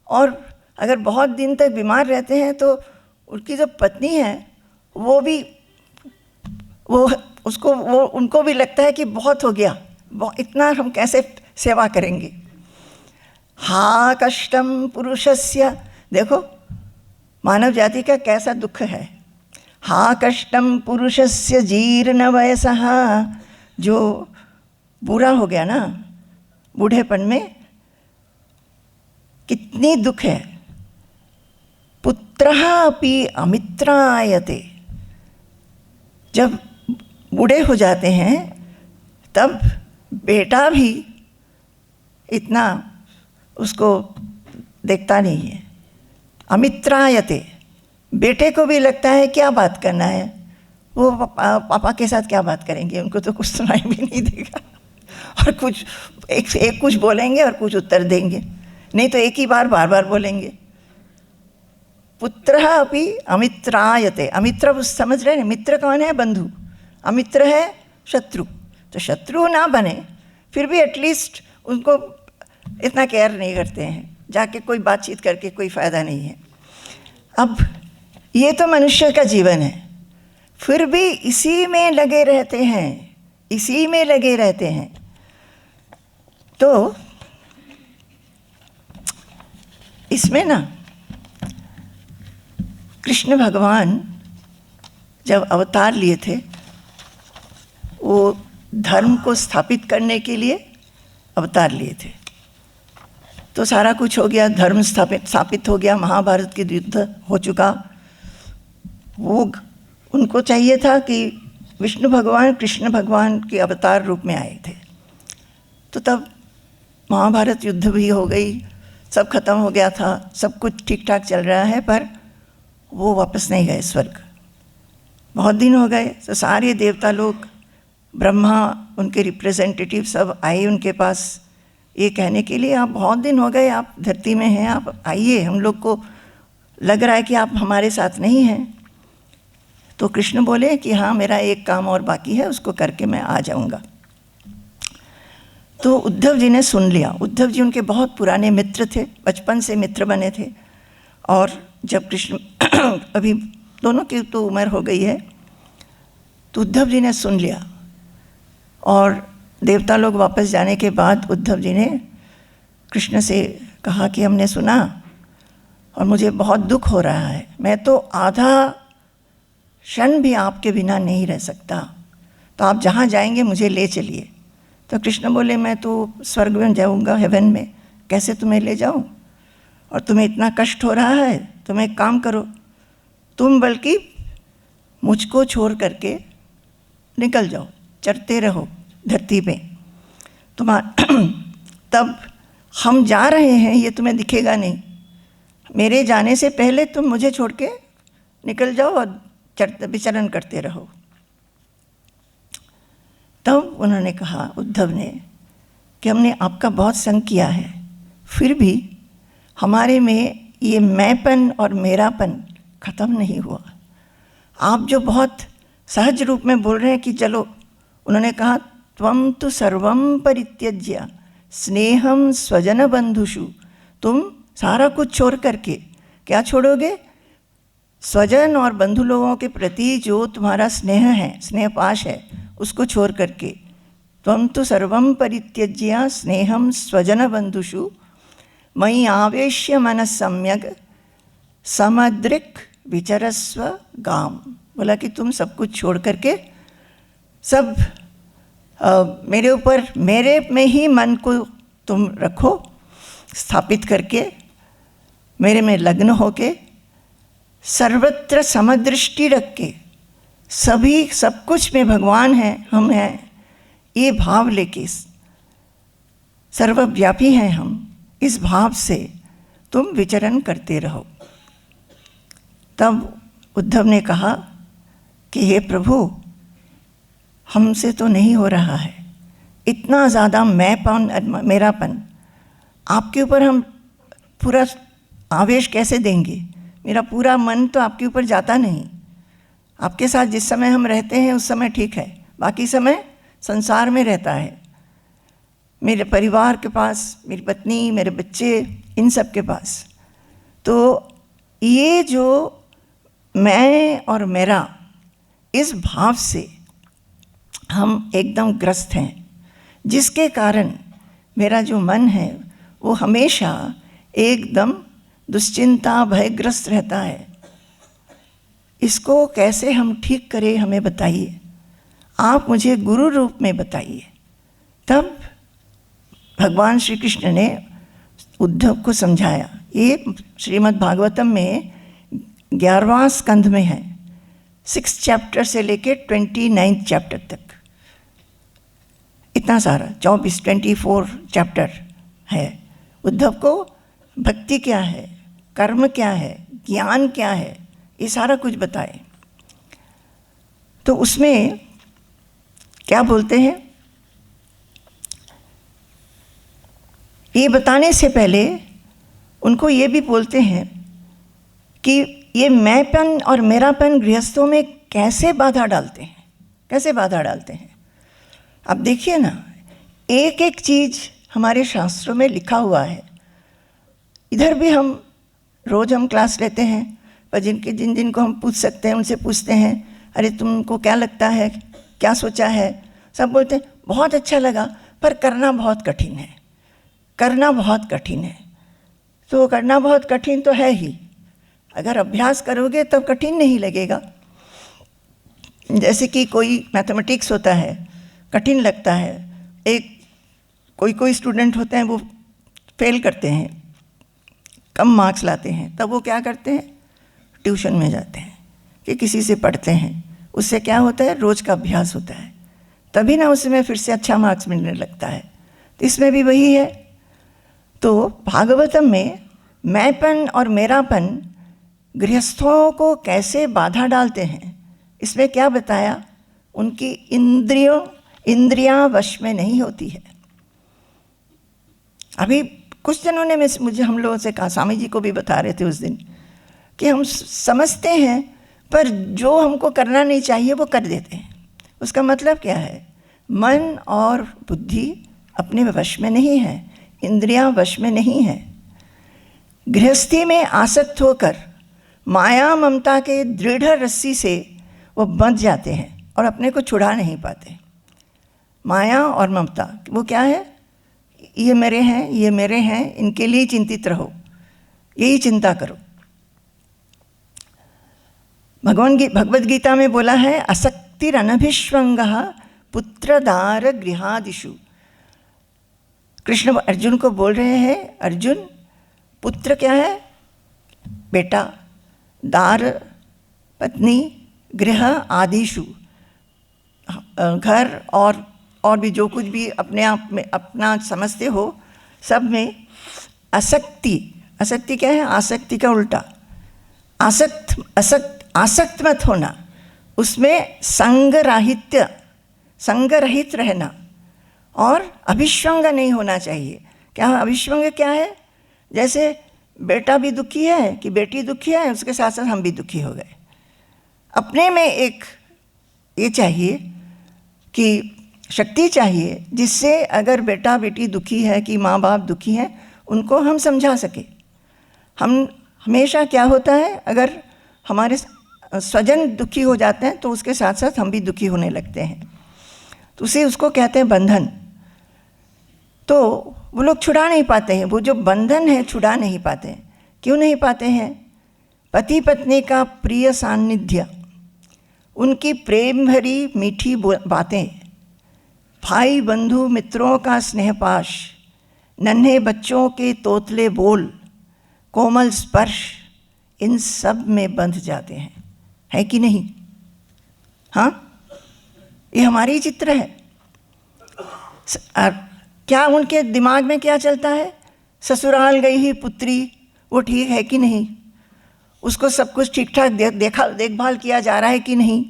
और अगर बहुत दिन तक बीमार रहते हैं तो उनकी जो पत्नी है वो भी उनको भी लगता है कि बहुत हो गया, इतना हम कैसे सेवा करेंगे। हा कष्टम पुरुषस्य, देखो मानव जाति का कैसा दुख है। हा कष्टम पुरुषस्य जीर्ण वयसः, जो बुरा हो गया ना बूढ़ेपन में, कितनी दुख है। पुत्रः अपि अमित्रायते, जब बूढ़े हो जाते हैं तब बेटा भी इतना उसको देखता नहीं है। अमित्रायते, बेटे को भी लगता है क्या बात करना है, वो पापा के साथ क्या बात करेंगे, उनको तो कुछ सुनाई भी नहीं देगा। और कुछ एक कुछ बोलेंगे और कुछ उत्तर देंगे, नहीं तो एक ही बार बार बोलेंगे। पुत्रः अपि अमित्रायते, अमित्र समझ रहे हैं, मित्र कौन है? बंधु। अमित्र है शत्रु। तो शत्रु ना बने, फिर भी एटलीस्ट उनको इतना केयर नहीं करते हैं, जाके कोई बातचीत करके कोई फ़ायदा नहीं है। अब ये तो मनुष्य का जीवन है, फिर भी इसी में लगे रहते हैं, इसी में लगे रहते हैं। तो इसमें ना कृष्ण भगवान जब अवतार लिए थे, वो धर्म को स्थापित करने के लिए अवतार लिए थे। तो सारा कुछ हो गया, धर्म स्थापित हो गया, महाभारत की युद्ध हो चुका। वो उनको चाहिए था कि विष्णु भगवान कृष्ण भगवान के अवतार रूप में आए थे। तो तब महाभारत युद्ध भी हो गई, सब खत्म हो गया था, सब कुछ ठीक ठाक चल रहा है, पर वो वापस नहीं गए स्वर्ग। बहुत दिन हो गए, तो सारे देवता लोग, ब्रह्मा, उनके रिप्रेजेंटेटिव सब आए उनके पास ये कहने के लिए, आप बहुत दिन हो गए आप धरती में हैं, आप आइए, हम लोग को लग रहा है कि आप हमारे साथ नहीं हैं। तो कृष्ण बोले कि हाँ, मेरा एक काम और बाकी है, उसको करके मैं आ जाऊंगा। तो उद्धव जी ने सुन लिया। उद्धव जी उनके बहुत पुराने मित्र थे, बचपन से मित्र बने थे। और जब कृष्ण अभी दोनों की तो उम्र हो गई है, तो उद्धव जी ने सुन लिया। और देवता लोग वापस जाने के बाद उद्धव जी ने कृष्ण से कहा कि हमने सुना और मुझे बहुत दुख हो रहा है, मैं तो आधा क्षण भी आपके बिना नहीं रह सकता, तो आप जहाँ जाएंगे मुझे ले चलिए। तो कृष्ण बोले, मैं तो स्वर्ग में जाऊँगा, हेवन में, कैसे तुम्हें ले जाऊँ? और तुम्हें इतना कष्ट हो रहा है, तुम एक काम करो, तुम बल्कि मुझको छोड़ करके निकल जाओ, चरते रहो धरती पे। तब हम जा रहे हैं ये तुम्हें दिखेगा नहीं, मेरे जाने से पहले तुम मुझे छोड़ के निकल जाओ और विचरण करते रहो। तब उन्होंने कहा, उद्धव ने, कि हमने आपका बहुत संग किया है, फिर भी हमारे में ये मैंपन और मेरापन ख़त्म नहीं हुआ। आप जो बहुत सहज रूप में बोल रहे हैं कि चलो, उन्होंने कहा, त्वं तु सर्वं परित्यज्य स्नेहम स्वजन बंधुषु, तुम सारा कुछ छोड़ करके, क्या छोड़ोगे? स्वजन और बंधु लोगों के प्रति जो तुम्हारा स्नेह है, स्नेह पाश है, उसको छोड़ करके, त्वं तु सर्वं परित्यज्य स्नेहम स्वजन बंधुषु मयि आवेश्य मनः सम्यक समदृक् विचरस्व गाम। बोला कि तुम सब कुछ छोड़ करके, सब मेरे ऊपर, मेरे में ही मन को तुम रखो स्थापित करके, मेरे में लग्न होके सर्वत्र समदृष्टि रख के सभी सब कुछ में भगवान है, हम हैं, ये भाव लेके, सर्वव्यापी हैं हम, इस भाव से तुम विचरण करते रहो। तब उद्धव ने कहा कि हे प्रभु, हमसे तो नहीं हो रहा है, इतना ज़्यादा मैंपन, मेरापन, आपके ऊपर हम पूरा आवेश कैसे देंगे? मेरा पूरा मन तो आपके ऊपर जाता नहीं। आपके साथ जिस समय हम रहते हैं उस समय ठीक है, बाकी समय संसार में रहता है, मेरे परिवार के पास, मेरी पत्नी, मेरे बच्चे, इन सब के पास। तो ये जो मैं और मेरा, इस भाव से हम एकदम ग्रस्त हैं, जिसके कारण मेरा जो मन है वो हमेशा एकदम दुश्चिंता, भयग्रस्त रहता है। इसको कैसे हम ठीक करें, हमें बताइए, आप मुझे गुरु रूप में बताइए। तब भगवान श्री कृष्ण ने उद्धव को समझाया। ये श्रीमद् भागवतम में 11वां स्कंध में है, 6 चैप्टर से लेके 29 चैप्टर तक, इतना सारा 24 चैप्टर है। उद्धव को भक्ति क्या है, कर्म क्या है, ज्ञान क्या है, ये सारा कुछ बताए। तो उसमें क्या बोलते हैं, ये बताने से पहले उनको ये भी बोलते हैं कि ये मैंपन और मेरापन गृहस्थों में कैसे बाधा डालते हैं, कैसे बाधा डालते हैं। अब देखिए ना, एक एक चीज़ हमारे शास्त्रों में लिखा हुआ है। इधर भी हम रोज़ हम क्लास लेते हैं, पर जिन जिन को हम पूछ सकते हैं उनसे पूछते हैं, अरे तुमको क्या लगता है, क्या सोचा है? सब बोलते हैं बहुत अच्छा लगा, पर करना बहुत कठिन है, करना बहुत कठिन है। तो करना बहुत कठिन तो है ही, अगर अभ्यास करोगे तब कठिन नहीं लगेगा। जैसे कि कोई मैथमेटिक्स होता है, कठिन लगता है, एक कोई स्टूडेंट होते हैं वो फेल करते हैं, कम मार्क्स लाते हैं, तब वो क्या करते हैं, ट्यूशन में जाते हैं कि किसी से पढ़ते हैं। उससे क्या होता है, रोज़ का अभ्यास होता है, तभी ना उसमें फिर से अच्छा मार्क्स मिलने लगता है। तो इसमें भी वही है। तो भागवतम में मैंपन और मेरापन गृहस्थों को कैसे बाधा डालते हैं, इसमें क्या बताया, उनकी इंद्रियां वश में नहीं होती है। अभी कुछ जनों ने मुझे हम लोगों से कहा, स्वामी जी को भी बता रहे थे उस दिन, कि हम समझते हैं पर जो हमको करना नहीं चाहिए वो कर देते हैं। उसका मतलब क्या है, मन और बुद्धि अपने वश में नहीं है, इंद्रियां वश में नहीं है। गृहस्थी में आसक्त होकर माया ममता के दृढ़ रस्सी से वो बंध जाते हैं और अपने को छुड़ा नहीं पाते। माया और ममता वो क्या है, ये मेरे हैं, ये मेरे हैं, इनके लिए चिंतित रहो, यही चिंता करो। भगवद गीता में बोला है, असक्तिरनभिष्वंगः पुत्रदार गृहादिषु। कृष्ण अर्जुन को बोल रहे हैं, अर्जुन पुत्र क्या है, बेटा, दार पत्नी, गृह आदिषु, घर और भी जो कुछ भी अपने आप में अपना समझते हो, सब में आसक्ति क्या है, आसक्ति का उल्टा, आसक्त मत होना, उसमें संग रहित रहना, और अभिष्वंग नहीं होना चाहिए। क्या अभिष्वंग क्या है, जैसे बेटा भी दुखी है कि बेटी दुखी है, उसके साथ साथ हम भी दुखी हो गए। अपने में एक ये चाहिए कि शक्ति चाहिए, जिससे अगर बेटा बेटी दुखी है कि माँ बाप दुखी हैं, उनको हम समझा सके। हम हमेशा क्या होता है, अगर हमारे स्वजन दुखी हो जाते हैं तो उसके साथ साथ हम भी दुखी होने लगते हैं, तो उसको कहते हैं बंधन। तो वो लोग छुड़ा नहीं पाते हैं, वो जो बंधन है छुड़ा नहीं पाते हैं। क्यों नहीं पाते हैं, पति पत्नी का प्रिय सान्निध्य, उनकी प्रेम भरी मीठी बातें, भाई बंधु मित्रों का स्नेहपाश, नन्हे बच्चों के तोतले बोल, कोमल स्पर्श, इन सब में बंध जाते हैं, है कि नहीं? हाँ, ये हमारी चित्र है। क्या उनके दिमाग में क्या चलता है? ससुराल गई ही पुत्री, वो ठीक है कि नहीं? उसको सब कुछ ठीक ठाक देखभाल किया जा रहा है कि नहीं?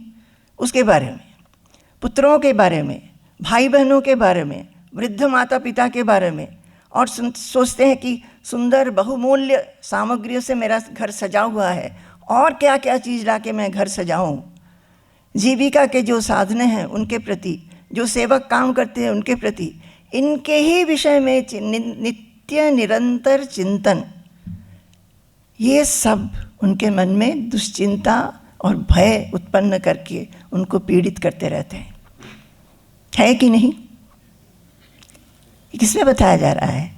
उसके बारे में, पुत्रों के बारे में, भाई बहनों के बारे में, वृद्ध माता पिता के बारे में, और सोचते हैं कि सुंदर बहुमूल्य सामग्रियों से मेरा घर सजा हुआ है, और क्या क्या चीज़ ला के मैं घर सजाऊं। जीविका के जो साधने हैं उनके प्रति, जो सेवक काम करते हैं उनके प्रति, इनके ही विषय में नित्य निरंतर चिंतन, ये सब उनके मन में दुश्चिंता और भय उत्पन्न करके उनको पीड़ित करते रहते हैं, है कि नहीं? किसमें बताया जा रहा है?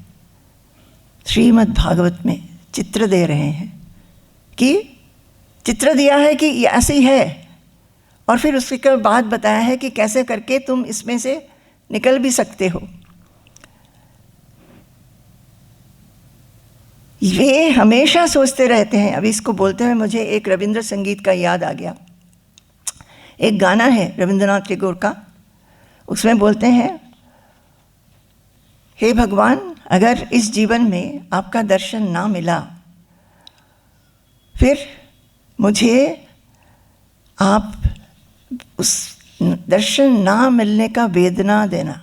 श्रीमद् भागवत में चित्र दे रहे हैं कि चित्र दिया है कि ये ऐसी है, और फिर उसके बाद बताया है कि कैसे करके तुम इसमें से निकल भी सकते हो। वे हमेशा सोचते रहते हैं। अभी इसको बोलते हुए मुझे एक रविंद्र संगीत का याद आ गया। एक गाना है रविंद्रनाथ टैगोर का, उसमें बोलते हैं, हे भगवान, अगर इस जीवन में आपका दर्शन ना मिला, फिर मुझे आप उस दर्शन ना मिलने का वेदना देना।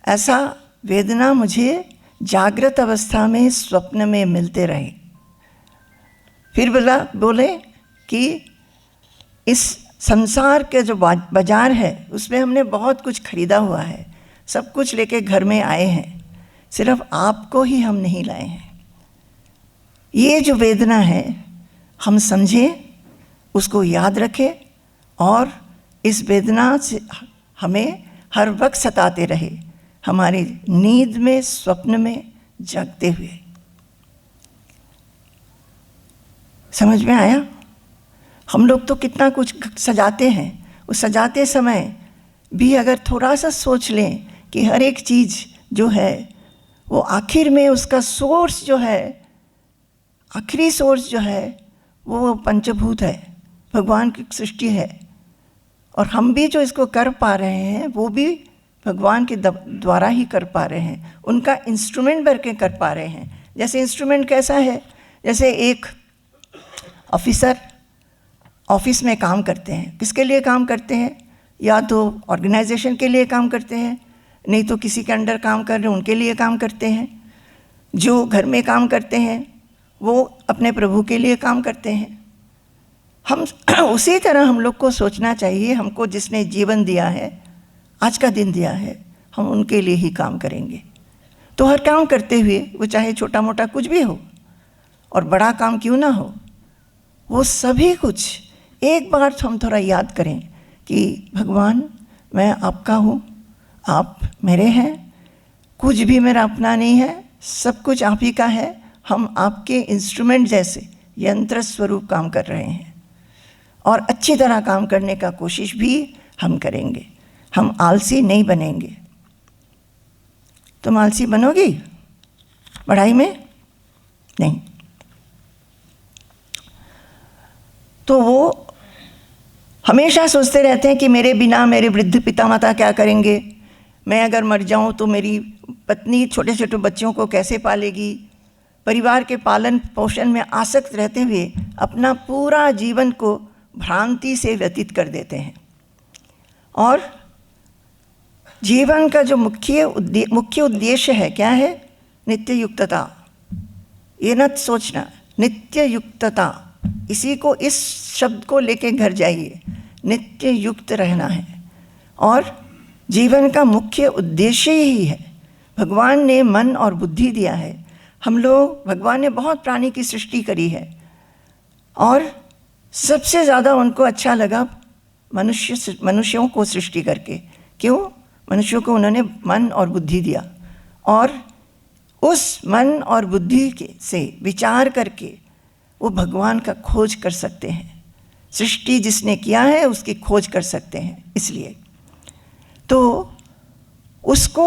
ऐसा वेदना मुझे जागृत अवस्था में स्वप्न में मिलते रहे। फिर बोले कि इस संसार के जो बाजार है उसमें हमने बहुत कुछ खरीदा हुआ है, सब कुछ लेके घर में आए हैं, सिर्फ आपको ही हम नहीं लाए हैं। ये जो वेदना है हम समझें, उसको याद रखें, और इस वेदना से हमें हर वक्त सताते रहे, हमारी नींद में, स्वप्न में, जागते हुए। समझ में आया? हम लोग तो कितना कुछ सजाते हैं, उस सजाते समय भी अगर थोड़ा सा सोच लें कि हर एक चीज़ जो है वो आखिर में उसका सोर्स जो है, आखिरी सोर्स जो है वो पंचभूत है, भगवान की सृष्टि है, और हम भी जो इसको कर पा रहे हैं वो भी भगवान के द्वारा ही कर पा रहे हैं, उनका इंस्ट्रूमेंट बन के कर पा रहे हैं। जैसे इंस्ट्रूमेंट कैसा है? जैसे एक ऑफिसर ऑफिस में काम करते हैं, किसके लिए काम करते हैं? या तो ऑर्गेनाइजेशन के लिए काम करते हैं, नहीं तो किसी के अंडर काम कर रहे हैं उनके लिए काम करते हैं। जो घर में काम करते हैं वो अपने प्रभु के लिए काम करते हैं। हम उसी तरह हम लोग को सोचना चाहिए, हमको जिसने जीवन दिया है, आज का दिन दिया है, हम उनके लिए ही काम करेंगे। तो हर काम करते हुए, वो चाहे छोटा मोटा कुछ भी हो और बड़ा काम क्यों ना हो, वो सभी कुछ एक बार तो हम थोड़ा याद करें कि भगवान, मैं आपका हूँ, आप मेरे हैं, कुछ भी मेरा अपना नहीं है, सब कुछ आप ही का है। हम आपके इंस्ट्रूमेंट जैसे यंत्र स्वरूप काम कर रहे हैं, और अच्छी तरह काम करने का कोशिश भी हम करेंगे। हम आलसी नहीं बनेंगे। तुम आलसी बनोगी पढ़ाई में? नहीं। तो वो हमेशा सोचते रहते हैं कि मेरे बिना मेरे वृद्ध पिता माता क्या करेंगे, मैं अगर मर जाऊं तो मेरी पत्नी छोटे छोटे बच्चों को कैसे पालेगी। परिवार के पालन पोषण में आसक्त रहते हुए अपना पूरा जीवन को भ्रांति से व्यतीत कर देते हैं। और जीवन का जो मुख्य उद्देश्य है क्या है? नित्य युक्तता। ये न सोचना, नित्य युक्तता, इसी को, इस शब्द को लेके घर जाइए। नित्य युक्त रहना है, और जीवन का मुख्य उद्देश्य ही है। भगवान ने मन और बुद्धि दिया है। हम लोग, भगवान ने बहुत प्राणी की सृष्टि करी है, और सबसे ज़्यादा उनको अच्छा लगा मनुष्यों को सृष्टि करके। क्यों? मनुष्यों को उन्होंने मन और बुद्धि दिया, और उस मन और बुद्धि से विचार करके वो भगवान का खोज कर सकते हैं। सृष्टि जिसने किया है उसकी खोज कर सकते हैं। इसलिए तो उसको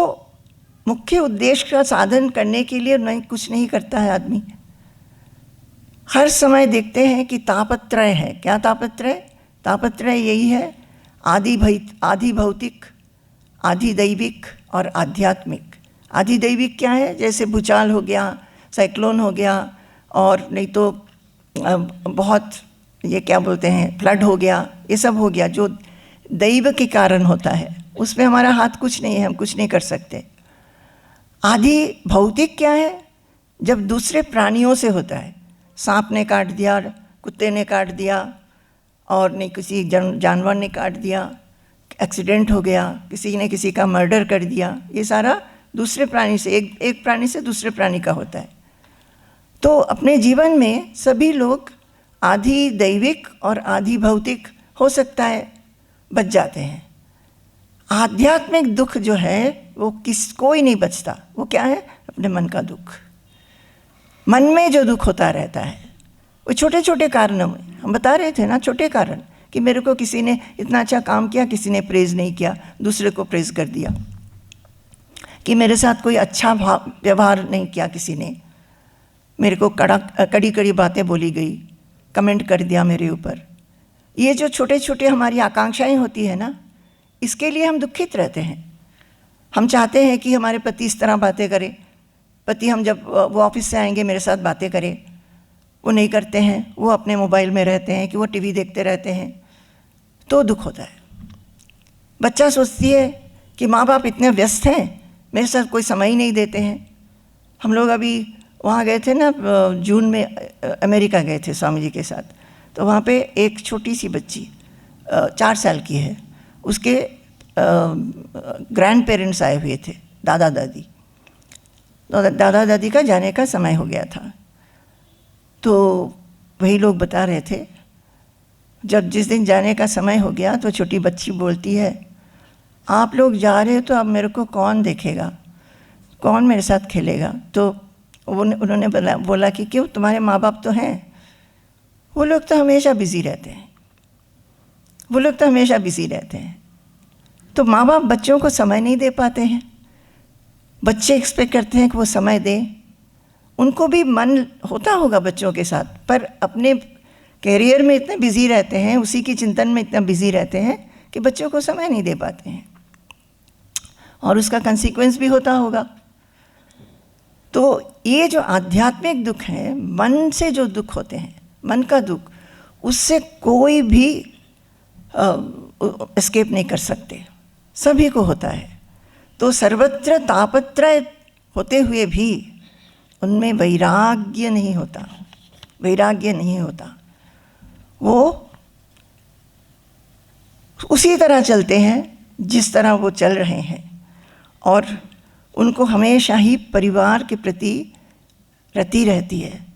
मुख्य उद्देश्य का साधन करने के लिए नहीं, कुछ नहीं करता है आदमी। हर समय देखते हैं कि तापत्रय है। क्या तापत्रय? तापत्रय यही है, आदि भौतिक, आदि दैविक और आध्यात्मिक। आदि दैविक क्या है? जैसे भूचाल हो गया, साइक्लोन हो गया, और नहीं तो बहुत ये क्या बोलते हैं, फ्लड हो गया, ये सब हो गया जो दैव के कारण होता है। उसमें हमारा हाथ कुछ नहीं है, हम कुछ नहीं कर सकते। आदि भौतिक क्या है? जब दूसरे प्राणियों से होता है, सांप ने काट दिया, कुत्ते ने काट दिया, और नहीं किसी जानवर ने काट दिया, एक्सीडेंट हो गया, किसी ने किसी का मर्डर कर दिया, ये सारा दूसरे प्राणी से, एक प्राणी से दूसरे प्राणी का होता है। तो अपने जीवन में सभी लोग आधि दैविक और आधि भौतिक हो सकता है बच जाते हैं। आध्यात्मिक दुख जो है वो कोई नहीं बचता। वो क्या है? अपने मन का दुख। मन में जो दुख होता रहता है वो छोटे छोटे कारणों में, हम बता रहे थे ना, छोटे कारण कि मेरे को किसी ने इतना अच्छा काम किया, किसी ने प्रेज़ नहीं किया, दूसरे को प्रेज़ कर दिया, कि मेरे साथ कोई अच्छा व्यवहार नहीं किया, किसी ने मेरे को कड़ी कड़ी बातें बोली गई, कमेंट कर दिया मेरे ऊपर। ये जो छोटे छोटे हमारी आकांक्षाएं होती है ना, इसके लिए हम दुखित रहते हैं। हम चाहते हैं कि हमारे पति इस तरह बातें करें, पति हम जब वो ऑफिस से आएंगे मेरे साथ बातें करें, वो नहीं करते हैं, वो अपने मोबाइल में रहते हैं, कि वो टीवी देखते रहते हैं, तो दुख होता है। बच्चा सोचती है कि माँ बाप इतने व्यस्त हैं, मेरे साथ कोई समय ही नहीं देते हैं। हम लोग अभी वहाँ गए थे ना, जून में अमेरिका गए थे स्वामी जी के साथ, तो वहाँ पे एक छोटी सी बच्ची 4 साल की है, उसके ग्रैंड पेरेंट्स आए हुए थे, दादा दादी। तो दादा दादी का जाने का समय हो गया था। तो वही लोग बता रहे थे, जब जिस दिन जाने का समय हो गया तो छोटी बच्ची बोलती है, आप लोग जा रहे हो तो अब मेरे को कौन देखेगा, कौन मेरे साथ खेलेगा? तो उन्होंने बोला कि क्यों, तुम्हारे माँ बाप तो हैं, वो लोग तो हमेशा बिज़ी रहते हैं, वो लोग तो हमेशा बिज़ी रहते हैं। तो माँ बाप बच्चों को समय नहीं दे पाते हैं। बच्चे एक्सपेक्ट करते हैं कि वो समय दें, उनको भी मन होता होगा बच्चों के साथ, पर अपने कैरियर में इतने बिज़ी रहते हैं, उसी की चिंतन में इतना बिज़ी रहते हैं कि बच्चों को समय नहीं दे पाते हैं, और उसका कंसीक्वेंस भी होता होगा। तो ये जो आध्यात्मिक दुख है, मन से जो दुख होते हैं, मन का दुख, उससे कोई भी एस्केप नहीं कर सकते, सभी को होता है। तो सर्वत्र तापत्रय होते हुए भी उनमें वैराग्य नहीं होता, वैराग्य नहीं होता। वो उसी तरह चलते हैं जिस तरह वो चल रहे हैं, और उनको हमेशा ही परिवार के प्रति रति रहती है,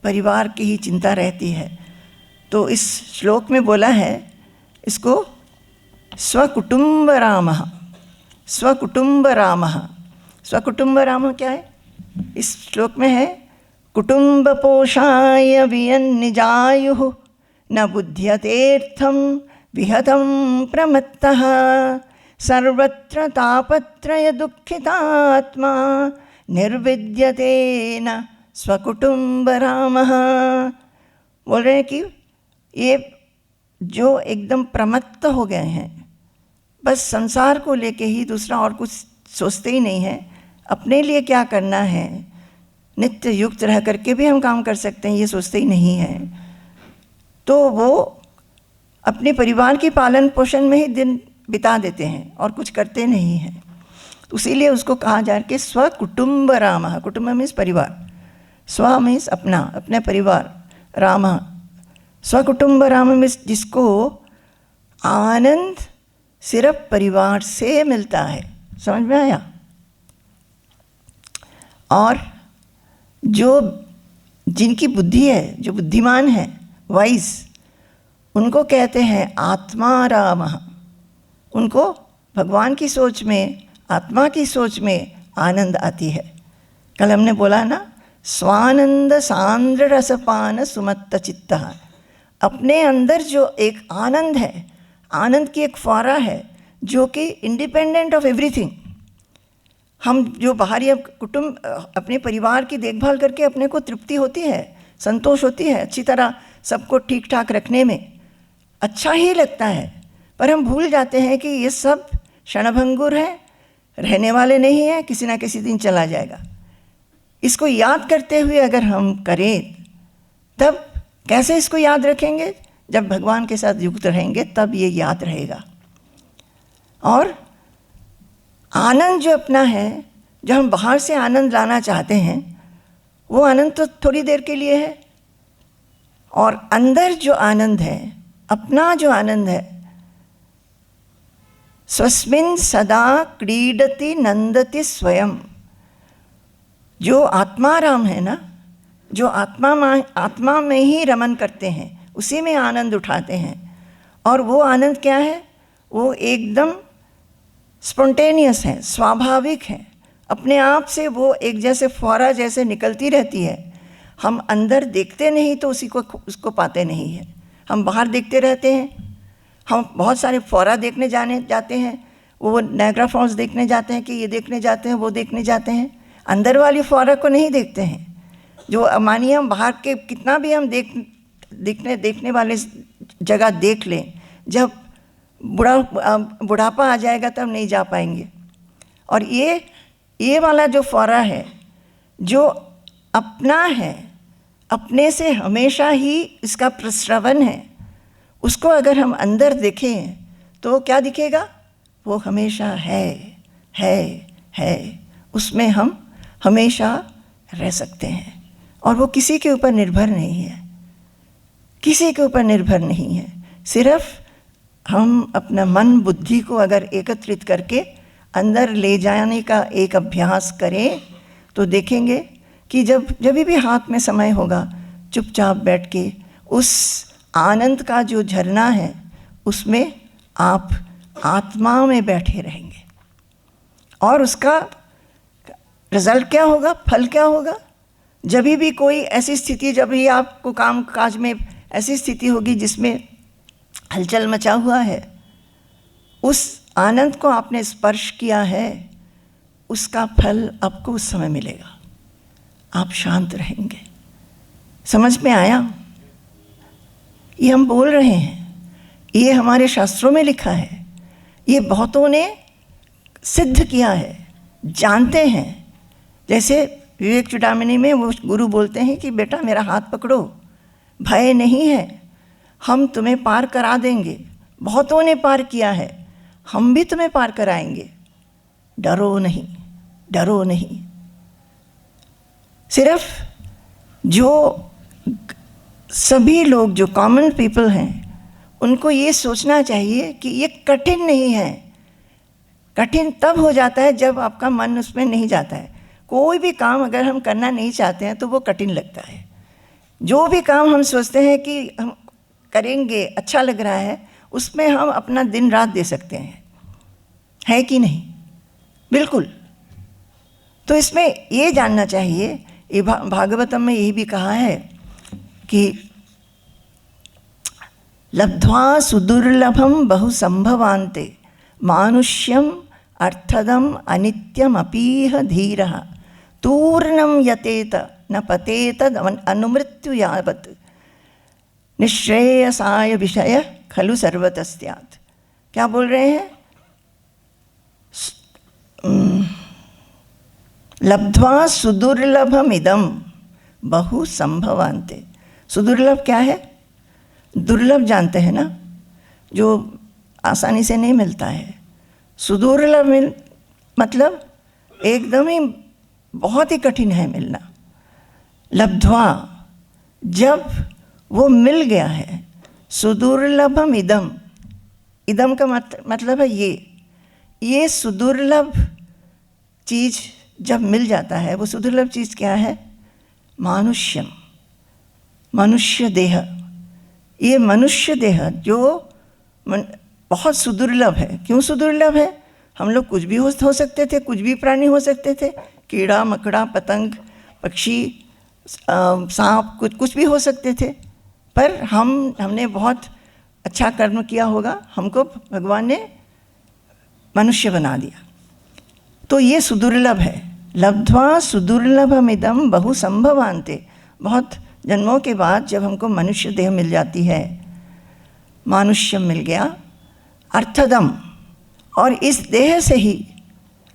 परिवार की ही चिंता रहती है। तो इस श्लोक में बोला है इसको स्वकुटुंब रामः, स्वकुटुंब रामः। स्वकुटुंब राम क्या है? इस श्लोक में है, कुटुंब पोषाय वियन्निजायुः न बुध्यतेर्थं विहतं प्रमत्तः सर्वत्र तापत्रय दुःखितात्मा निर्विद्यते न स्वकुटुंब रामः। बोल रहे हैं कि ये जो एकदम प्रमत्त हो गए हैं, बस संसार को लेके ही, दूसरा और कुछ सोचते ही नहीं है, अपने लिए क्या करना है, नित्य युक्त रह करके भी हम काम कर सकते हैं, ये सोचते ही नहीं है। तो वो अपने परिवार की पालन पोषण में ही दिन बिता देते हैं और कुछ करते नहीं हैं। तो इसीलिए उसको कहा जा रहा है स्वकुटुंब रामः। कुटुंब मीन्स परिवार, स्व मीन्स अपना, अपने परिवार, रामः स्वकुटुंब राम मीन्स जिसको आनंद सिर्फ परिवार से मिलता है। समझ में आया? और जो जिनकी बुद्धि है, जो बुद्धिमान है, वाइज, उनको कहते हैं आत्मा रामः। उनको भगवान की सोच में, आत्मा की सोच में आनंद आती है। कल हमने बोला ना, स्वानंद सांद्र रसपान सुमत्त चित्तः। अपने अंदर जो एक आनंद है, आनंद की एक फुहारा है जो कि इंडिपेंडेंट ऑफ एवरीथिंग। हम जो बाहरी कुटुंब, अपने परिवार की देखभाल करके अपने को तृप्ति होती है, संतोष होती है, अच्छी तरह सबको ठीक ठाक रखने में अच्छा ही लगता है, पर हम भूल जाते हैं कि ये सब क्षणभंगुर है, रहने वाले नहीं है, किसी ना किसी दिन चला जाएगा। इसको याद करते हुए अगर हम करें, तब कैसे इसको याद रखेंगे? जब भगवान के साथ युक्त रहेंगे तब ये याद रहेगा। और आनंद जो अपना है, जो हम बाहर से आनंद लाना चाहते हैं, वो आनंद तो थोड़ी देर के लिए है, और अंदर जो आनंद है, अपना जो आनंद है, स्वस्मिन् सदा क्रीडति नंदति स्वयं, जो आत्माराम है ना, जो आत्मा में ही रमन करते हैं, उसी में आनंद उठाते हैं। और वो आनंद क्या है? वो एकदम स्पॉन्टेनियस है, स्वाभाविक है, अपने आप से वो एक जैसे फौरा जैसे निकलती रहती है। हम अंदर देखते नहीं तो उसको पाते नहीं हैं। हम बाहर देखते रहते हैं, हम बहुत सारे फौरा देखने जाते हैं, वो नायग्रा फॉल्स देखने जाते हैं, कि ये देखने जाते हैं, वो देखने जाते हैं, अंदर वाली फौरा को नहीं देखते हैं। जो मानिए हम बाहर के कितना भी हम देखने वाले जगह देख लें, जब बुढ़ापा आ जाएगा तब नहीं जा पाएंगे। और ये वाला जो फौरा है, जो अपना है, अपने से हमेशा ही इसका प्रस्रवण है, उसको अगर हम अंदर देखें तो क्या दिखेगा? वो हमेशा है, उसमें हम हमेशा रह सकते हैं। और वो किसी के ऊपर निर्भर नहीं है, किसी के ऊपर निर्भर नहीं है। सिर्फ हम अपना मन बुद्धि को अगर एकत्रित करके अंदर ले जाने का एक अभ्यास करें तो देखेंगे कि जब भी हाथ में समय होगा, चुपचाप बैठ के उस आनंद का जो झरना है उसमें आप आत्मा में बैठे रहेंगे। और उसका रिजल्ट क्या होगा, फल क्या होगा? जब भी कोई ऐसी स्थिति, जब भी आपको काम काज में ऐसी स्थिति होगी जिसमें हलचल मचा हुआ है, उस आनंद को आपने स्पर्श किया है, उसका फल आपको उस समय मिलेगा। आप शांत रहेंगे। समझ में आया? ये हम बोल रहे हैं, ये हमारे शास्त्रों में लिखा है, ये बहुतों ने सिद्ध किया है, जानते हैं। जैसे विवेक चूड़ामणि में वो गुरु बोलते हैं कि बेटा मेरा हाथ पकड़ो, भय नहीं है, हम तुम्हें पार करा देंगे। बहुतों ने पार किया है, हम भी तुम्हें पार कराएंगे, डरो नहीं, डरो नहीं। सिर्फ जो सभी लोग जो कॉमन पीपल हैं, उनको ये सोचना चाहिए कि ये कठिन नहीं है। कठिन तब हो जाता है जब आपका मन उसमें नहीं जाता है। कोई भी काम अगर हम करना नहीं चाहते हैं तो वो कठिन लगता है। जो भी काम हम सोचते हैं कि हम करेंगे, अच्छा लग रहा है, उसमें हम अपना दिन रात दे सकते हैं, है कि नहीं? बिल्कुल। तो इसमें ये जानना चाहिए, ये भागवतम में यही भी कहा है कि लब्ध्वा सुदुर्लभम बहु संभवान्ते मानुष्यम अर्थदम अनित्यम अपीह धीरः तूर्णम यतेत न पतेत अनुमृत्यु यावत् निश्रेयसाय विषय खलु सर्वतस्यात्। क्या बोल रहे हैं? लब्ध्वा सुदुर्लभमिदं बहु संभवान्ते। सुदुर्लभ क्या है? दुर्लभ जानते हैं ना, जो आसानी से नहीं मिलता है। सुदुर्लभ मतलब एकदम ही बहुत ही कठिन है मिलना। लब्ध्वा, जब वो मिल गया है, सुदुर्लभम इदम, इदम का मतलब है ये सुदुर्लभ चीज़ जब मिल जाता है, वो सुदुर्लभ चीज़ क्या है? मानुष्यम, मनुष्य देह। ये मनुष्य देह जो बहुत सुदुर्लभ है। क्यों सुदुर्लभ है? हम लोग कुछ भी हो सकते थे, कुछ भी प्राणी हो सकते थे, कीड़ा मकड़ा पतंग पक्षी सांप, कुछ भी हो सकते थे, पर हमने बहुत अच्छा कर्म किया होगा, हमको भगवान ने मनुष्य बना दिया। तो ये सुदुर्लभ है। लब्ध्वा सुदुर्लभमिदं बहु संभवान्ते, बहुत जन्मों के बाद जब हमको मनुष्य देह मिल जाती है, मानुष्यम मिल गया, अर्थदम, और इस देह से ही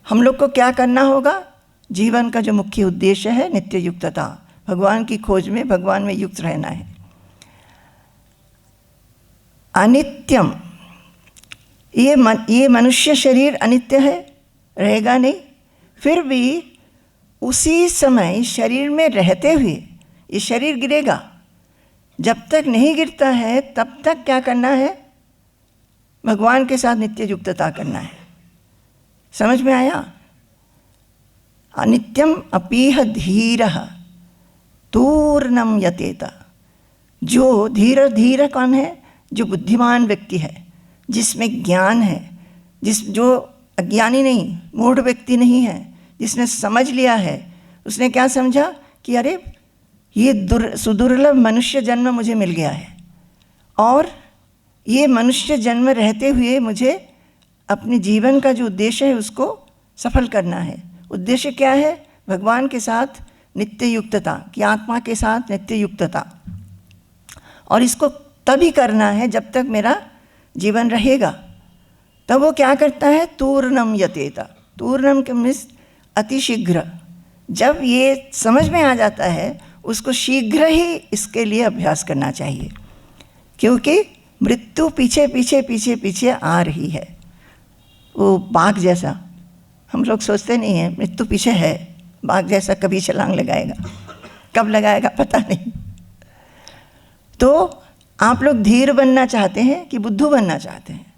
हम लोग को क्या करना होगा? जीवन का जो मुख्य उद्देश्य है नित्य युक्तता, भगवान की खोज में, भगवान में युक्त रहना है। अनित्यम, ये मनुष्य शरीर अनित्य है, रहेगा नहीं। फिर भी उसी समय शरीर में रहते हुए ये शरीर गिरेगा। जब तक नहीं गिरता है तब तक क्या करना है? भगवान के साथ नित्य युक्तता करना है। समझ में आया? अनित्यम अपीह धीरः तूर्णम यतेत। जो धीर कौन है? जो बुद्धिमान व्यक्ति है, जिसमें ज्ञान है, जो अज्ञानी नहीं, मूढ़ व्यक्ति नहीं है, जिसने समझ लिया है। उसने क्या समझा कि अरे ये सुदुर्लभ मनुष्य जन्म मुझे मिल गया है, और ये मनुष्य जन्म रहते हुए मुझे अपने जीवन का जो उद्देश्य है उसको सफल करना है। उद्देश्य क्या है? भगवान के साथ नित्य युक्तता, कि आत्मा के साथ नित्य युक्तता। और इसको तभी करना है जब तक मेरा जीवन रहेगा। तब वो क्या करता है? तूर्णम यतेता। तूर्णम के मीन्स अतिशीघ्र। जब ये समझ में आ जाता है उसको शीघ्र ही इसके लिए अभ्यास करना चाहिए, क्योंकि मृत्यु पीछे पीछे पीछे पीछे आ रही है। वो बाघ जैसा, हम लोग सोचते नहीं हैं मृत्यु पीछे है, बाघ जैसा कभी छलांग लगाएगा, कब लगाएगा पता नहीं। तो आप लोग धीर बनना चाहते हैं कि बुद्धू बनना चाहते हैं?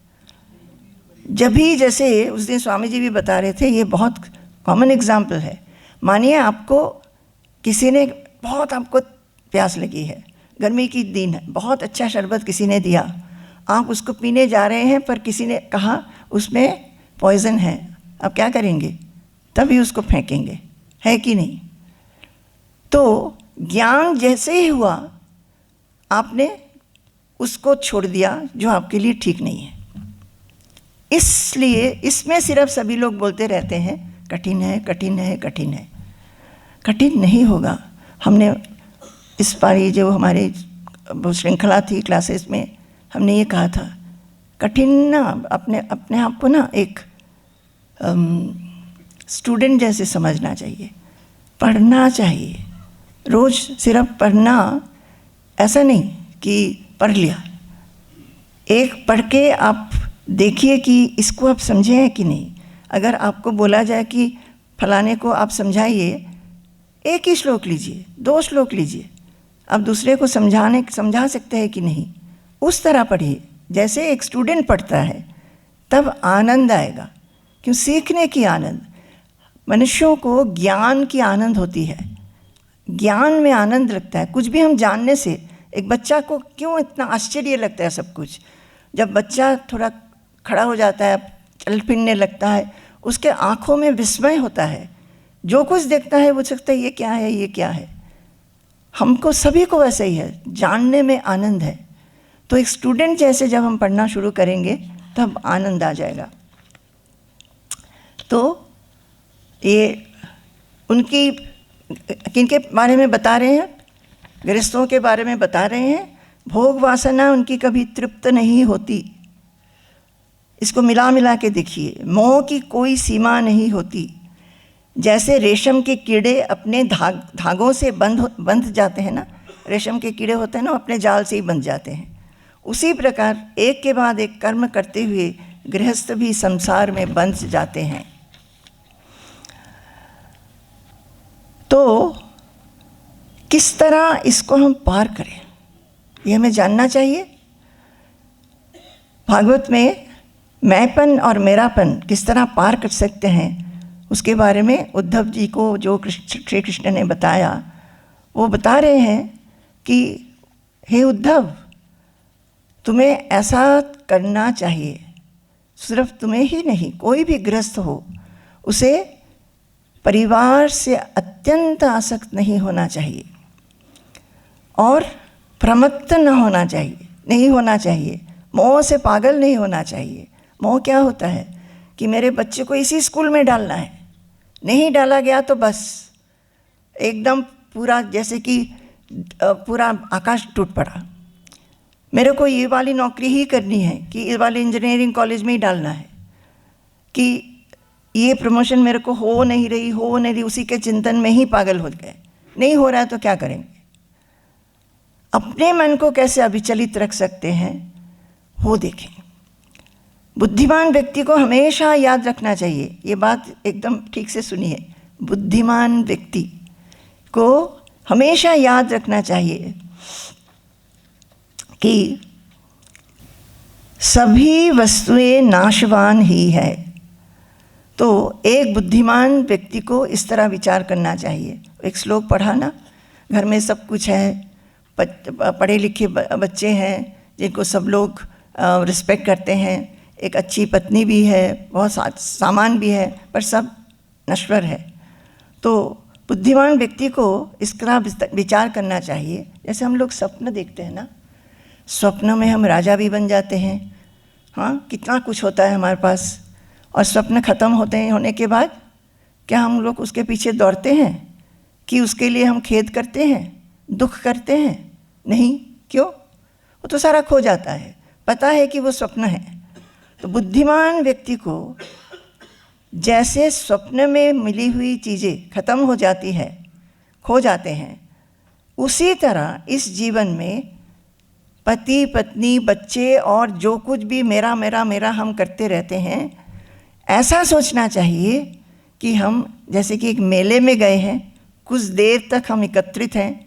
जब भी, जैसे उस दिन स्वामी जी भी बता रहे थे, ये बहुत कॉमन एग्जाम्पल है। मानिए आपको किसी ने, बहुत आपको प्यास लगी है, गर्मी की दिन है, बहुत अच्छा शरबत किसी ने दिया, आप उसको पीने जा रहे हैं, पर किसी ने कहा उसमें पॉइज़न है, अब क्या करेंगे? तभी उसको फेंकेंगे, है कि नहीं? तो ज्ञान जैसे ही हुआ आपने उसको छोड़ दिया जो आपके लिए ठीक नहीं है। इसलिए इसमें सिर्फ सभी लोग बोलते रहते हैं कठिन है, कठिन है, कठिन है। कठिन नहीं होगा। हमने इस बार ये जो हमारे श्रृंखला थी क्लासेस में, हमने ये कहा था कठिन ना, अपने आप को ना एक स्टूडेंट जैसे समझना चाहिए, पढ़ना चाहिए। रोज़ सिर्फ पढ़ना, ऐसा नहीं कि पढ़ लिया। एक पढ़ के आप देखिए कि इसको आप समझे हैं कि नहीं। अगर आपको बोला जाए कि फलाने को आप समझाइए, एक ही श्लोक लीजिए, 2 श्लोक लीजिए, आप दूसरे को समझा सकते हैं कि नहीं, उस तरह पढ़िए जैसे एक स्टूडेंट पढ़ता है, तब आनंद आएगा। क्यों? सीखने की आनंद। मनुष्यों को ज्ञान की आनंद होती है, ज्ञान में आनंद लगता है। कुछ भी हम जानने से, एक बच्चा को क्यों इतना आश्चर्य लगता है सब कुछ? जब बच्चा थोड़ा खड़ा हो जाता है, चल फिरने लगता है, उसके आँखों में विस्मय होता है। जो कुछ देखता है वो सोचता है ये क्या है, ये क्या है। हमको सभी को वैसे ही है, जानने में आनंद है। तो एक स्टूडेंट जैसे जब हम पढ़ना शुरू करेंगे तब आनंद आ जाएगा। तो ये उनकी किनके बारे में बता रहे हैं? गृहस्थों के बारे में बता रहे हैं। भोग वासना उनकी कभी तृप्त नहीं होती। इसको मिला के देखिए। मोह की कोई सीमा नहीं होती। जैसे रेशम के कीड़े अपने धागों से बंध जाते हैं ना, रेशम के कीड़े होते हैं ना, अपने जाल से ही बंध जाते हैं। उसी प्रकार एक के बाद एक कर्म करते हुए गृहस्थ भी संसार में बंध जाते हैं। तो किस तरह इसको हम पार करें, ये हमें जानना चाहिए। भागवत में मैंपन और मेरापन किस तरह पार कर सकते हैं, उसके बारे में उद्धव जी को जो श्री कृष्ण ने बताया, वो बता रहे हैं कि हे उद्धव, तुम्हें ऐसा करना चाहिए। सिर्फ तुम्हें ही नहीं, कोई भी गृहस्थ हो, उसे परिवार से अत्यंत आसक्त नहीं होना चाहिए और प्रमत्त नहीं होना चाहिए। मोह से पागल नहीं होना चाहिए। मोह क्या होता है कि मेरे बच्चे को इसी स्कूल में डालना है, नहीं डाला गया तो बस एकदम पूरा, जैसे कि पूरा आकाश टूट पड़ा। मेरे को ये वाली नौकरी ही करनी है कि ये वाले इंजीनियरिंग कॉलेज में ही डालना है, कि ये प्रमोशन मेरे को हो नहीं रही, उसी के चिंतन में ही पागल हो गए। नहीं हो रहा है तो क्या करेंगे? अपने मन को कैसे अविचलित रख सकते हैं वो देखें। बुद्धिमान व्यक्ति को हमेशा याद रखना चाहिए, ये बात एकदम ठीक से सुनिए, बुद्धिमान व्यक्ति को हमेशा याद रखना चाहिए कि सभी वस्तुएं नाशवान ही है। तो एक बुद्धिमान व्यक्ति को इस तरह विचार करना चाहिए। एक श्लोक पढ़ा ना, घर में सब कुछ है, पढ़े लिखे बच्चे हैं जिनको सब लोग रिस्पेक्ट करते हैं, एक अच्छी पत्नी भी है, बहुत सामान भी है, पर सब नश्वर है। तो बुद्धिमान व्यक्ति को इस तरह विचार करना चाहिए। जैसे हम लोग स्वप्न देखते हैं ना, स्वप्न में हम राजा भी बन जाते हैं, हाँ, कितना कुछ होता है हमारे पास। और स्वप्न खत्म होने के बाद क्या हम लोग उसके पीछे दौड़ते हैं कि उसके लिए हम खेद करते हैं, दुख करते हैं? नहीं। क्यों? वो तो सारा खो जाता है, पता है कि वो स्वप्न है। तो बुद्धिमान व्यक्ति को जैसे स्वप्न में मिली हुई चीज़ें खत्म हो जाती है, खो जाते हैं, उसी तरह इस जीवन में पति पत्नी बच्चे और जो कुछ भी मेरा मेरा मेरा हम करते रहते हैं, ऐसा सोचना चाहिए कि हम जैसे कि एक मेले में गए हैं, कुछ देर तक हम एकत्रित हैं,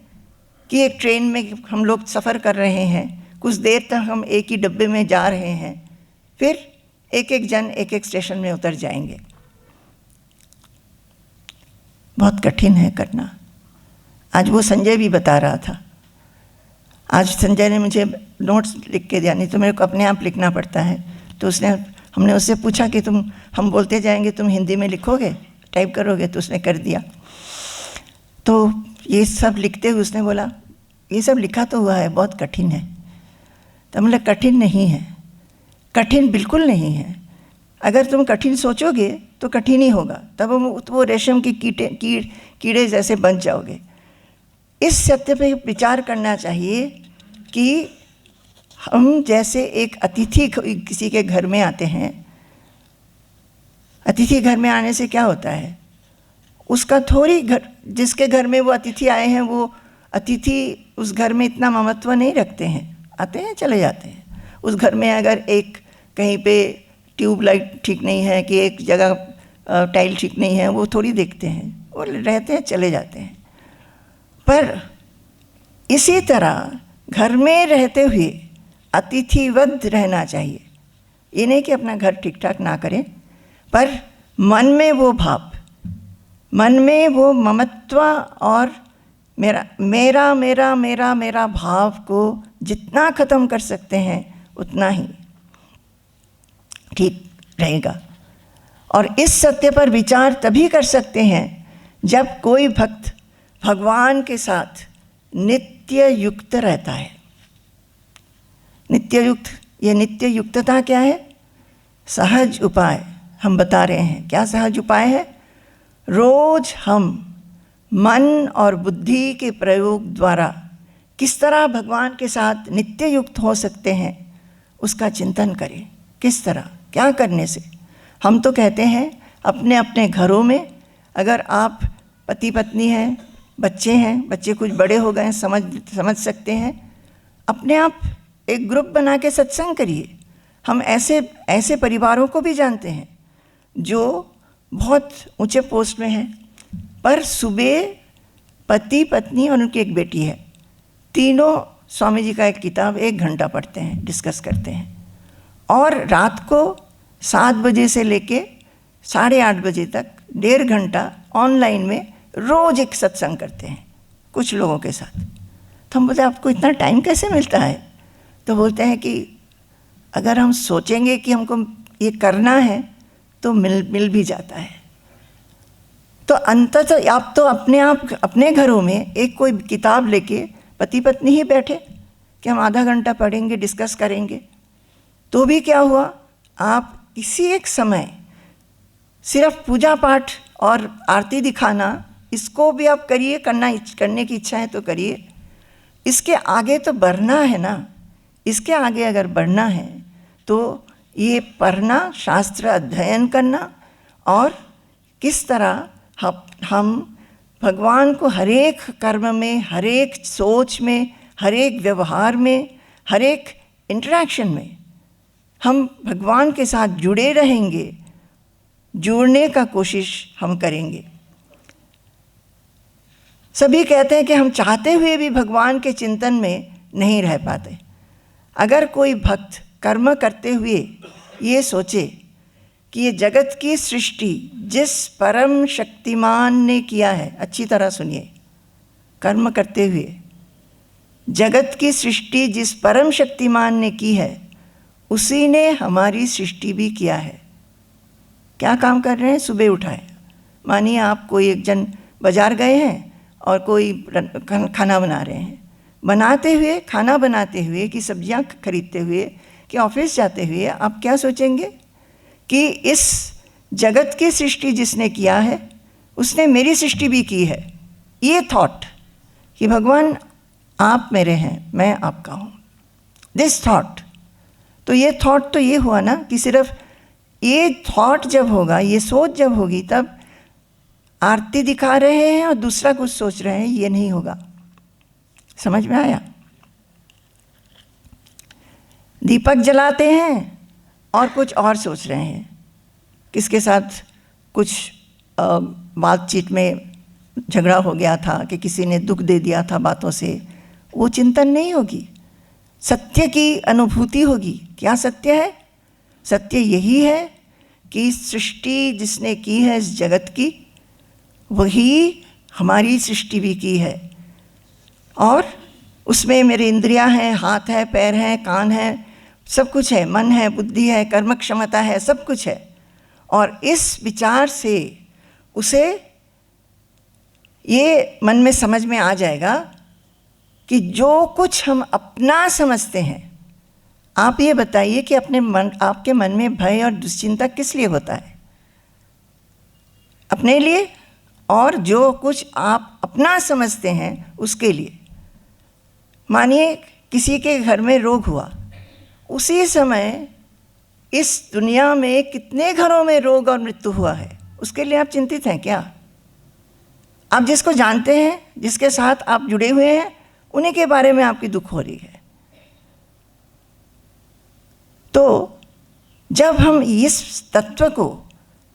कि एक ट्रेन में हम लोग सफ़र कर रहे हैं, कुछ देर तक हम एक ही डब्बे में जा रहे हैं, फिर एक एक जन एक एक स्टेशन में उतर जाएंगे। बहुत कठिन है करना। आज वो संजय भी बता रहा था, आज संजय ने मुझे नोट्स लिख के दिया, नहीं तो मेरे को अपने आप लिखना पड़ता है। तो हमने उससे पूछा कि हम बोलते जाएंगे, तुम हिंदी में लिखोगे, टाइप करोगे? तो उसने कर दिया। तो ये सब लिखते हुए उसने बोला, ये सब लिखा तो हुआ है, बहुत कठिन है। तो मतलब कठिन नहीं है, कठिन बिल्कुल नहीं है। अगर तुम कठिन सोचोगे तो कठिन ही होगा, तब वो रेशम की कीड़े जैसे बन जाओगे। इस सत्य पे विचार करना चाहिए कि हम जैसे एक अतिथि किसी के घर में आते हैं, अतिथि घर में आने से क्या होता है, उसका थोड़ी जिसके घर में वो अतिथि आए हैं, वो अतिथि उस घर में इतना ममत्व नहीं रखते हैं, आते हैं चले जाते हैं। उस घर में अगर एक कहीं पे ट्यूबलाइट ठीक नहीं है, कि एक जगह टाइल ठीक नहीं है, वो थोड़ी देखते हैं, वो रहते हैं चले जाते हैं। पर इसी तरह घर में रहते हुए अतिथिवत रहना चाहिए। ये नहीं कि अपना घर ठीक ठाक ना करें, पर मन में वो भाव, मन में वो ममत्व और मेरा मेरा मेरा मेरा मेरा भाव को जितना ख़त्म कर सकते हैं उतना ही ठीक रहेगा। और इस सत्य पर विचार तभी कर सकते हैं जब कोई भक्त भगवान के साथ नित्य युक्त रहता है। नित्य युक्त, ये नित्य युक्तता क्या है? सहज उपाय हम बता रहे हैं। क्या सहज उपाय है? रोज हम मन और बुद्धि के प्रयोग द्वारा किस तरह भगवान के साथ नित्य युक्त हो सकते हैं उसका चिंतन करें। किस तरह, क्या करने से? हम तो कहते हैं अपने अपने घरों में, अगर आप पति पत्नी हैं, बच्चे हैं, बच्चे कुछ बड़े हो गए हैं, समझ सकते हैं, अपने आप एक ग्रुप बना के सत्संग करिए। हम ऐसे परिवारों को भी जानते हैं जो बहुत ऊंचे पोस्ट में हैं, पर सुबह पति पत्नी और उनकी एक बेटी है, तीनों स्वामी जी का एक किताब 1 घंटा पढ़ते हैं, डिस्कस करते हैं, और रात को 7 बजे से लेके 8:30 बजे तक 1.5 घंटा ऑनलाइन में रोज एक सत्संग करते हैं कुछ लोगों के साथ। तो हम बोलते हैं आपको इतना टाइम कैसे मिलता है? तो बोलते हैं कि अगर हम सोचेंगे कि हमको ये करना है तो मिल भी जाता है। तो अंततः आप तो अपने घरों में एक कोई किताब लेके पति पत्नी ही बैठे कि हम आधा घंटा पढ़ेंगे, डिस्कस करेंगे, तो भी क्या हुआ? आप किसी एक समय सिर्फ पूजा पाठ और आरती दिखाना, इसको भी आप करिए, करने की इच्छा है तो करिए, इसके आगे तो बढ़ना है ना, इसके आगे अगर बढ़ना है तो ये पढ़ना, शास्त्र अध्ययन करना, और किस तरह हम भगवान को हर एक कर्म में, हर एक सोच में, हर एक व्यवहार में, हर एक इंटरेक्शन में हम भगवान के साथ जुड़े रहेंगे, जुड़ने का कोशिश हम करेंगे। सभी कहते हैं कि हम चाहते हुए भी भगवान के चिंतन में नहीं रह पाते। अगर कोई भक्त कर्म करते हुए ये सोचे कि ये जगत की सृष्टि जिस परम शक्तिमान ने किया है, अच्छी तरह सुनिए, कर्म करते हुए जगत की सृष्टि जिस परम शक्तिमान ने की है, उसी ने हमारी सृष्टि भी किया है। क्या काम कर रहे हैं? सुबह उठाए, मानिए आप कोई एक जन बाजार गए हैं और कोई खाना बना रहे हैं, बनाते हुए, खाना बनाते हुए कि सब्जियां खरीदते हुए कि ऑफिस जाते हुए आप क्या सोचेंगे कि इस जगत की सृष्टि जिसने किया है उसने मेरी सृष्टि भी की है। ये थॉट कि भगवान आप मेरे हैं, मैं आपका हूँ, दिस थॉट, तो ये थॉट तो ये हुआ ना कि सिर्फ ये थॉट जब होगा, ये सोच जब होगी, तब आरती दिखा रहे हैं और दूसरा कुछ सोच रहे हैं, ये नहीं होगा। समझ में आया? दीपक जलाते हैं और कुछ और सोच रहे हैं, किसके साथ कुछ बातचीत में झगड़ा हो गया था कि किसी ने दुख दे दिया था बातों से, वो चिंतन नहीं होगी, सत्य की अनुभूति होगी। क्या सत्य है? सत्य यही है कि सृष्टि जिसने की है इस जगत की, वही हमारी सृष्टि भी की है, और उसमें मेरे इंद्रियां हैं, हाथ है, पैर हैं, कान है, सब कुछ है, मन है, बुद्धि है, कर्म क्षमता है, सब कुछ है। और इस विचार से उसे ये मन में समझ में आ जाएगा कि जो कुछ हम अपना समझते हैं, आप ये बताइए कि आपके मन में भय और दुश्चिंता किस लिए होता है? अपने लिए, और जो कुछ आप अपना समझते हैं उसके लिए। मानिए किसी के घर में रोग हुआ, उसी समय इस दुनिया में कितने घरों में रोग और मृत्यु हुआ है, उसके लिए आप चिंतित हैं क्या? आप जिसको जानते हैं, जिसके साथ आप जुड़े हुए हैं, उन्हीं के बारे में आपकी दुख हो रही है। तो जब हम इस तत्व को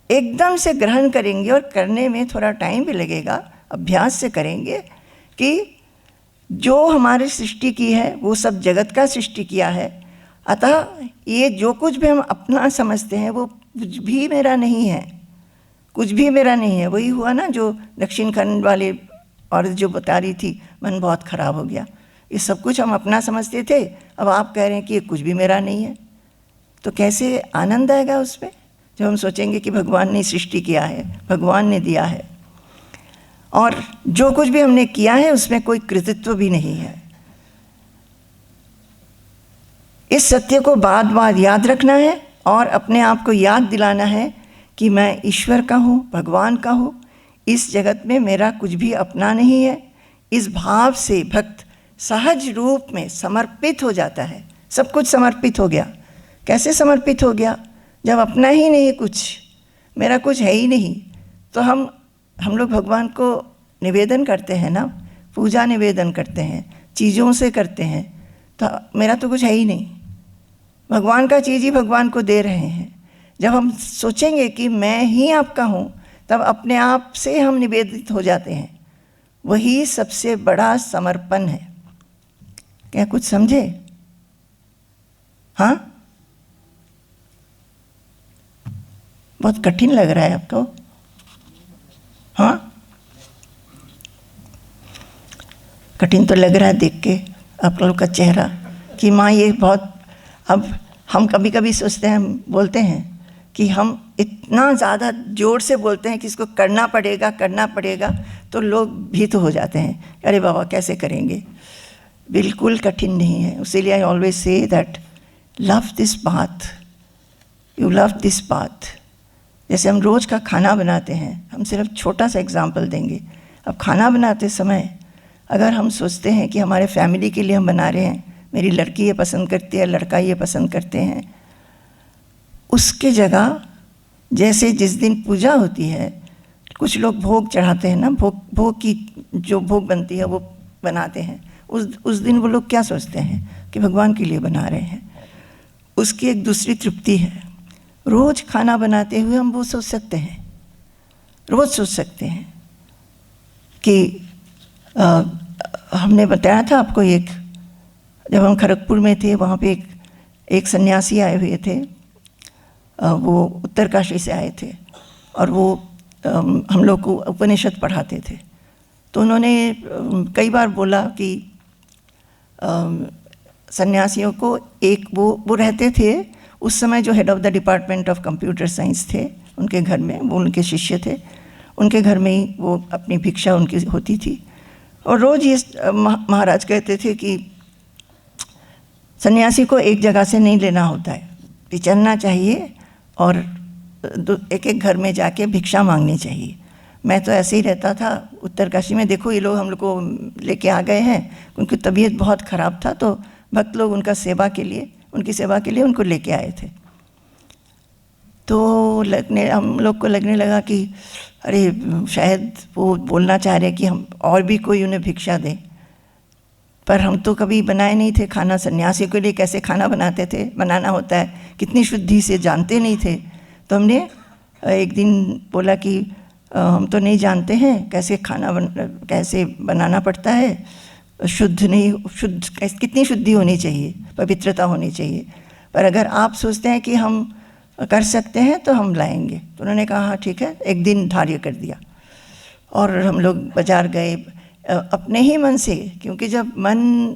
एकदम से ग्रहण करेंगे, और करने में थोड़ा टाइम भी लगेगा, अभ्यास से करेंगे, कि जो हमारी सृष्टि की है वो सब जगत का सृष्टि किया है, अतः ये जो कुछ भी हम अपना समझते हैं वो कुछ भी मेरा नहीं है, कुछ भी मेरा नहीं है। वही हुआ ना जो दक्षिण खंड वाले औरत जो बता रही थी, मन बहुत खराब हो गया, ये सब कुछ हम अपना समझते थे, अब आप कह रहे हैं कि ये कुछ भी मेरा नहीं है। तो कैसे आनंद आएगा उसमें, जब हम सोचेंगे कि भगवान ने सृष्टि किया है, भगवान ने दिया है, और जो कुछ भी हमने किया है उसमें कोई कृतित्व भी नहीं है। इस सत्य को बार बार याद रखना है और अपने आप को याद दिलाना है कि मैं ईश्वर का हूँ, भगवान का हूँ, इस जगत में मेरा कुछ भी अपना नहीं है। इस भाव से भक्त सहज रूप में समर्पित हो जाता है, सब कुछ समर्पित हो गया। कैसे समर्पित हो गया? जब अपना ही नहीं कुछ, मेरा कुछ है ही नहीं, तो हम लोग भगवान को निवेदन करते हैं ना, पूजा निवेदन करते हैं, चीज़ों से करते हैं, तो मेरा तो कुछ है ही नहीं, भगवान का चीज़ ही भगवान को दे रहे हैं। जब हम सोचेंगे कि मैं ही आपका हूँ, तब अपने आप से हम निवेदित हो जाते हैं। वही सबसे बड़ा समर्पण है। क्या कुछ समझे? हाँ, बहुत कठिन लग रहा है आपको? हाँ, कठिन तो लग रहा है देख के आप लोग का चेहरा कि माँ ये बहुत। अब हम कभी कभी सोचते हैं, हम बोलते हैं कि हम इतना ज़्यादा ज़ोर से बोलते हैं कि इसको करना पड़ेगा, करना पड़ेगा, तो लोग भीत हो जाते हैं, अरे बाबा कैसे करेंगे। बिल्कुल कठिन नहीं है। इसीलिए I always say that love this path, you love this path. जैसे हम रोज़ का खाना बनाते हैं, हम सिर्फ छोटा सा एग्जाम्पल देंगे। अब खाना बनाते समय अगर हम सोचते हैं कि हमारे फैमिली के लिए हम बना रहे हैं, मेरी लड़की ये पसंद करती है, लड़का ये पसंद करते हैं, उसके जगह जैसे जिस दिन पूजा होती है कुछ लोग भोग चढ़ाते हैं ना, भोग की जो भोग बनती है वो बनाते हैं, उस दिन वो लोग क्या सोचते हैं कि भगवान के लिए बना रहे हैं। उसकी एक दूसरी तृप्ति है। रोज़ खाना बनाते हुए हम वो सोच सकते हैं, रोज़ सोच सकते हैं कि हमने बताया था आपको, एक जब हम खड़गपुर में थे वहाँ पे एक सन्यासी आए हुए थे, वो उत्तरकाशी से आए थे और वो हम लोग को उपनिषद पढ़ाते थे। तो उन्होंने कई बार बोला कि सन्यासियों को एक वो रहते थे उस समय, जो head of the department of computer science थे उनके घर में, वो उनके शिष्य थे, उनके घर में ही वो अपनी भिक्षा उनकी होती थी। और रोज़ ये महाराज कहते थे कि सन्यासी को एक जगह से नहीं लेना होता है, विचरना चाहिए और एक एक घर में जाके भिक्षा मांगनी चाहिए। मैं तो ऐसे ही रहता था उत्तरकाशी में। देखो ये लोग हम लोग को लेके आ गए हैं, उनकी तबीयत बहुत ख़राब था, तो भक्त लोग उनकी सेवा के लिए उनको लेके आए थे। तो हम लोग को लगने लगा कि अरे शायद वो बोलना चाह रहे कि हम और भी कोई उन्हें भिक्षा दें, पर हम तो कभी बनाए नहीं थे खाना। सन्यासी के लिए कैसे खाना बनाना होता है, कितनी शुद्धि से जानते नहीं थे। तो हमने एक दिन बोला कि हम तो नहीं जानते हैं कैसे बनाना पड़ता है, कितनी शुद्धि होनी चाहिए, पवित्रता होनी चाहिए, पर अगर आप सोचते हैं कि हम कर सकते हैं तो हम लाएंगे। तो उन्होंने कहा हाँ ठीक है, एक दिन धार्य कर दिया। और हम लोग बाज़ार गए अपने ही मन से, क्योंकि जब मन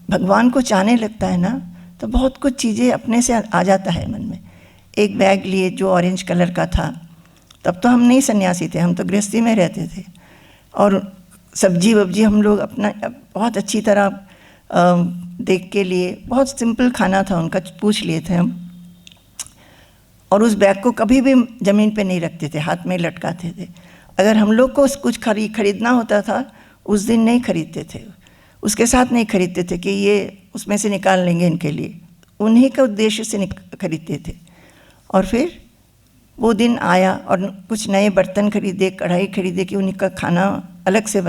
भगवान को चाहने लगता है ना, तो बहुत कुछ चीज़ें अपने से आ जाता है मन में। एक बैग लिए जो ऑरेंज कलर का था, तब तो हम नहीं सन्यासी थे, हम तो गृहस्थी में रहते थे, और सब्जी वब्जी हम लोग अपना बहुत अच्छी तरह देख के लिए, बहुत सिंपल खाना था उनका, पूछ लिए थे हम। और उस बैग को कभी भी ज़मीन पे नहीं रखते थे, हाथ में लटकाते थे। अगर हम लोग को कुछ खरीदना होता था, उस दिन नहीं खरीदते थे, उसके साथ नहीं खरीदते थे कि ये उसमें से निकाल लेंगे इनके लिए, उन्हीं के उद्देश्य से खरीदते थे। और फिर वो दिन आया और कुछ नए बर्तन खरीदे, कढ़ाई खरीदे कि उनका खाना अलग से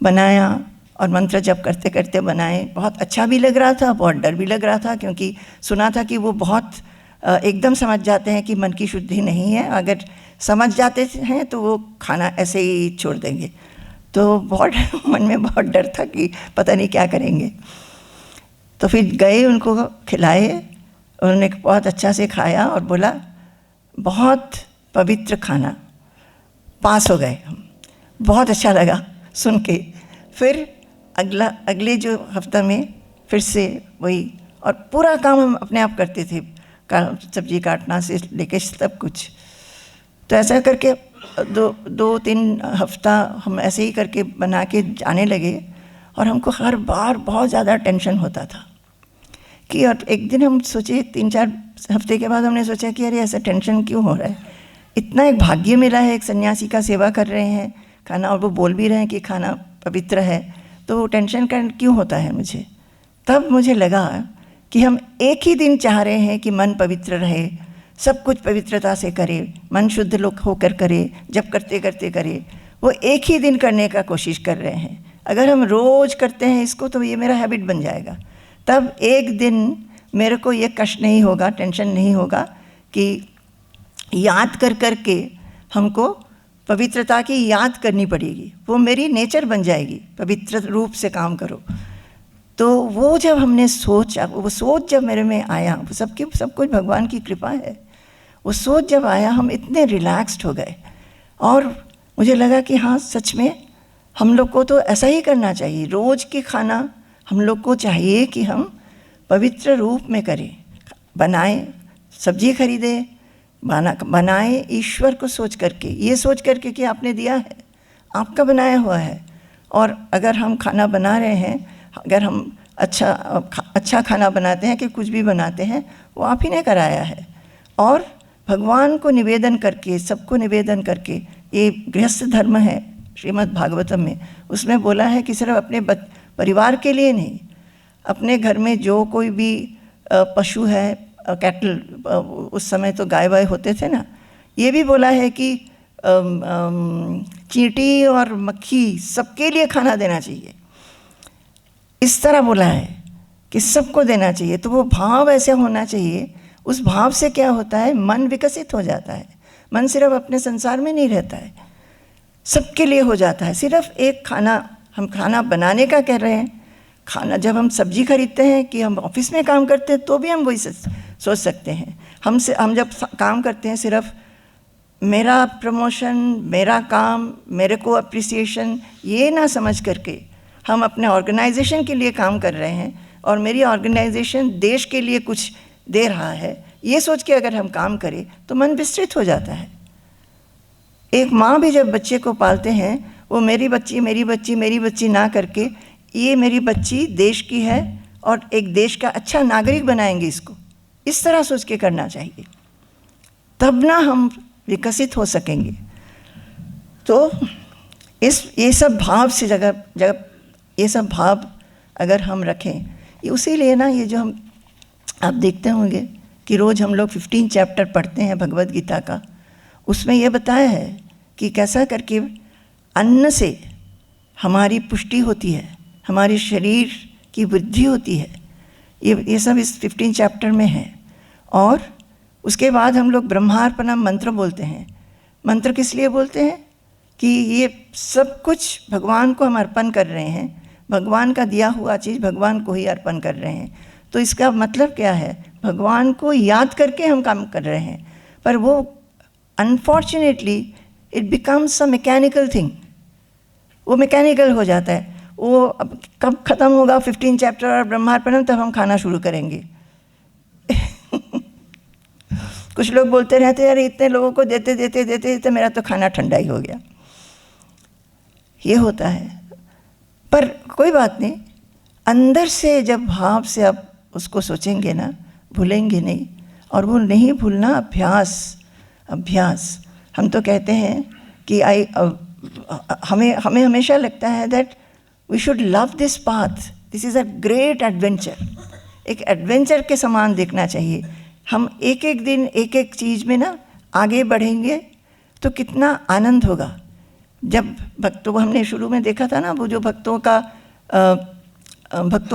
बनाया और मंत्र जप करते करते बनाए। बहुत अच्छा भी लग रहा था, बहुत डर भी लग रहा था, क्योंकि सुना था कि वो बहुत एकदम समझ जाते हैं कि मन की शुद्धि नहीं है, अगर समझ जाते हैं तो वो खाना ऐसे ही छोड़ देंगे। तो बहुत मन में बहुत डर था कि पता नहीं क्या करेंगे। तो फिर गए, उनको खिलाए, उन्होंने बहुत अच्छा से खाया और बोला बहुत पवित्र खाना, पास हो गए हम। बहुत अच्छा लगा सुन के। फिर अगले जो हफ्ता में फिर से वही, और पूरा काम हम अपने आप करते थे, सब्जी काटना से लेके सब कुछ। तो ऐसा करके 2-3 हफ्ता हम ऐसे ही करके बना के जाने लगे, और हमको हर बार बहुत ज़्यादा टेंशन होता था कि, और एक दिन हम सोचे, 3-4 हफ्ते के बाद हमने सोचा कि अरे ऐसा टेंशन क्यों हो रहा है, इतना एक भाग्य मिला है, एक सन्यासी का सेवा कर रहे हैं खाना, और वो बोल भी रहे हैं कि खाना पवित्र है, तो टेंशन क्यों होता है मुझे। तब मुझे लगा कि हम एक ही दिन चाह रहे हैं कि मन पवित्र रहे, सब कुछ पवित्रता से करे, मन शुद्ध लोग होकर करे, जब करते करते करे, वो एक ही दिन करने का कोशिश कर रहे हैं। अगर हम रोज़ करते हैं इसको तो ये मेरा हैबिट बन जाएगा, तब एक दिन मेरे को ये कष्ट नहीं होगा, टेंशन नहीं होगा कि याद कर कर के हमको पवित्रता की याद करनी पड़ेगी, वो मेरी नेचर बन जाएगी, पवित्र रूप से काम करो। तो वो जब हमने सोचा, वो सोच जब मेरे में आया, वो सब कुछ भगवान की कृपा है, वो सोच जब आया हम इतने रिलैक्स्ड हो गए, और मुझे लगा कि हाँ सच में हम लोग को तो ऐसा ही करना चाहिए। रोज़ के खाना हम लोग को चाहिए कि हम पवित्र रूप में करें, बनाएं, सब्जी खरीदें, बनाएं ईश्वर को सोच करके, ये सोच करके कि आपने दिया है, आपका बनाया हुआ है। और अगर हम खाना बना रहे हैं, अगर हम अच्छा खाना बनाते हैं कि कुछ भी बनाते हैं, वो आप ही ने कराया है। और भगवान को निवेदन करके, सबको निवेदन करके, ये गृहस्थ धर्म है, श्रीमद् भागवतम में, उसमें बोला है कि सिर्फ अपने परिवार के लिए नहीं, अपने घर में जो कोई भी पशु है, कैटल, उस समय तो गाय वाय होते थे ना, ये भी बोला है कि चींटी और मक्खी सबके लिए खाना देना चाहिए। इस तरह बोला है कि सबको देना चाहिए। तो वो भाव ऐसे होना चाहिए, उस भाव से क्या होता है, मन विकसित हो जाता है। मन सिर्फ अपने संसार में नहीं रहता है, सबके लिए हो जाता है। सिर्फ एक खाना, हम खाना बनाने का कह रहे हैं, खाना जब हम सब्जी खरीदते हैं कि हम ऑफिस में काम करते हैं तो भी हम वही सोच सकते हैं। हम जब काम करते हैं सिर्फ मेरा प्रमोशन, मेरा काम, मेरे को अप्रिसिएशन, ये ना समझ करके हम अपने ऑर्गेनाइजेशन के लिए काम कर रहे हैं और मेरी ऑर्गेनाइजेशन देश के लिए कुछ दे रहा है, ये सोच के अगर हम काम करें तो मन विस्तृत हो जाता है। एक माँ भी जब बच्चे को पालते हैं, वो मेरी बच्ची मेरी बच्ची मेरी बच्ची ना करके ये मेरी बच्ची देश की है और एक देश का अच्छा नागरिक बनाएंगे इसको, इस तरह सोच के करना चाहिए, तब ना हम विकसित हो सकेंगे। तो ये सब भाव से जगह ये सब भाव अगर हम रखें, उसीलिए ना ये जो हम आप देखते होंगे कि रोज़ हम लोग 15 चैप्टर पढ़ते हैं भगवद गीता का, उसमें ये बताया है कि कैसा करके अन्न से हमारी पुष्टि होती है, हमारे शरीर की वृद्धि होती है। ये सब इस 15 चैप्टर में है। और उसके बाद हम लोग ब्रह्मार्पणम मंत्र बोलते हैं। मंत्र किस लिए बोलते हैं कि ये सब कुछ भगवान को हम अर्पण कर रहे हैं, भगवान का दिया हुआ चीज़ भगवान को ही अर्पण कर रहे हैं। तो इसका मतलब क्या है, भगवान को याद करके हम काम कर रहे हैं, पर वो unfortunately it becomes a mechanical thing, वो मैकेनिकल हो जाता है। वो अब कब ख़त्म होगा 15 चैप्टर और ब्रह्मार्पणम, तब हम खाना शुरू करेंगे। कुछ लोग बोलते रहते हैं अरे इतने लोगों को देते देते देते देते मेरा तो खाना ठंडा ही हो गया। ये होता है, पर कोई बात नहीं, अंदर से जब भाव से आप उसको सोचेंगे ना, भूलेंगे नहीं। और वो नहीं भूलना अभ्यास। हम तो कहते हैं कि हमें हमेशा लगता है that we should love this path, this is a great adventure. एक एडवेंचर के समान देखना चाहिए। हम एक एक दिन एक एक चीज़ में ना आगे बढ़ेंगे तो कितना आनंद होगा। जब भक्तों, हमने शुरू में देखा था ना, वो जो भक्तों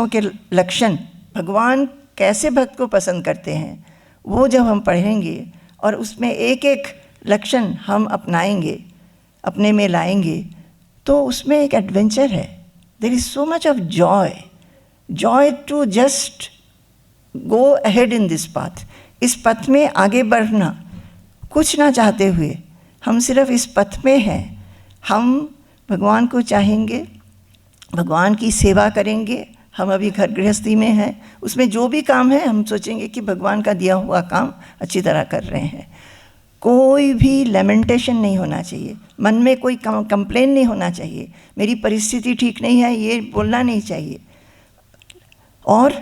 के लक्षण, भगवान कैसे भक्त को पसंद करते हैं, वो जब हम पढ़ेंगे और उसमें एक एक लक्षण हम अपनाएंगे, अपने में लाएंगे, तो उसमें एक एडवेंचर है। There is so much of joy to just go ahead in this path. इस पथ में आगे बढ़ना, कुछ ना चाहते हुए, हम सिर्फ इस पथ में हैं। हम भगवान को चाहेंगे, भगवान की सेवा करेंगे। हम अभी घर गृहस्थी में हैं, उसमें जो भी काम है हम सोचेंगे कि भगवान का दिया हुआ काम अच्छी तरह कर रहे हैं। कोई भी लेमेंटेशन नहीं होना चाहिए, मन में कोई कंप्लेन नहीं होना चाहिए, मेरी परिस्थिति ठीक नहीं है ये बोलना नहीं चाहिए। और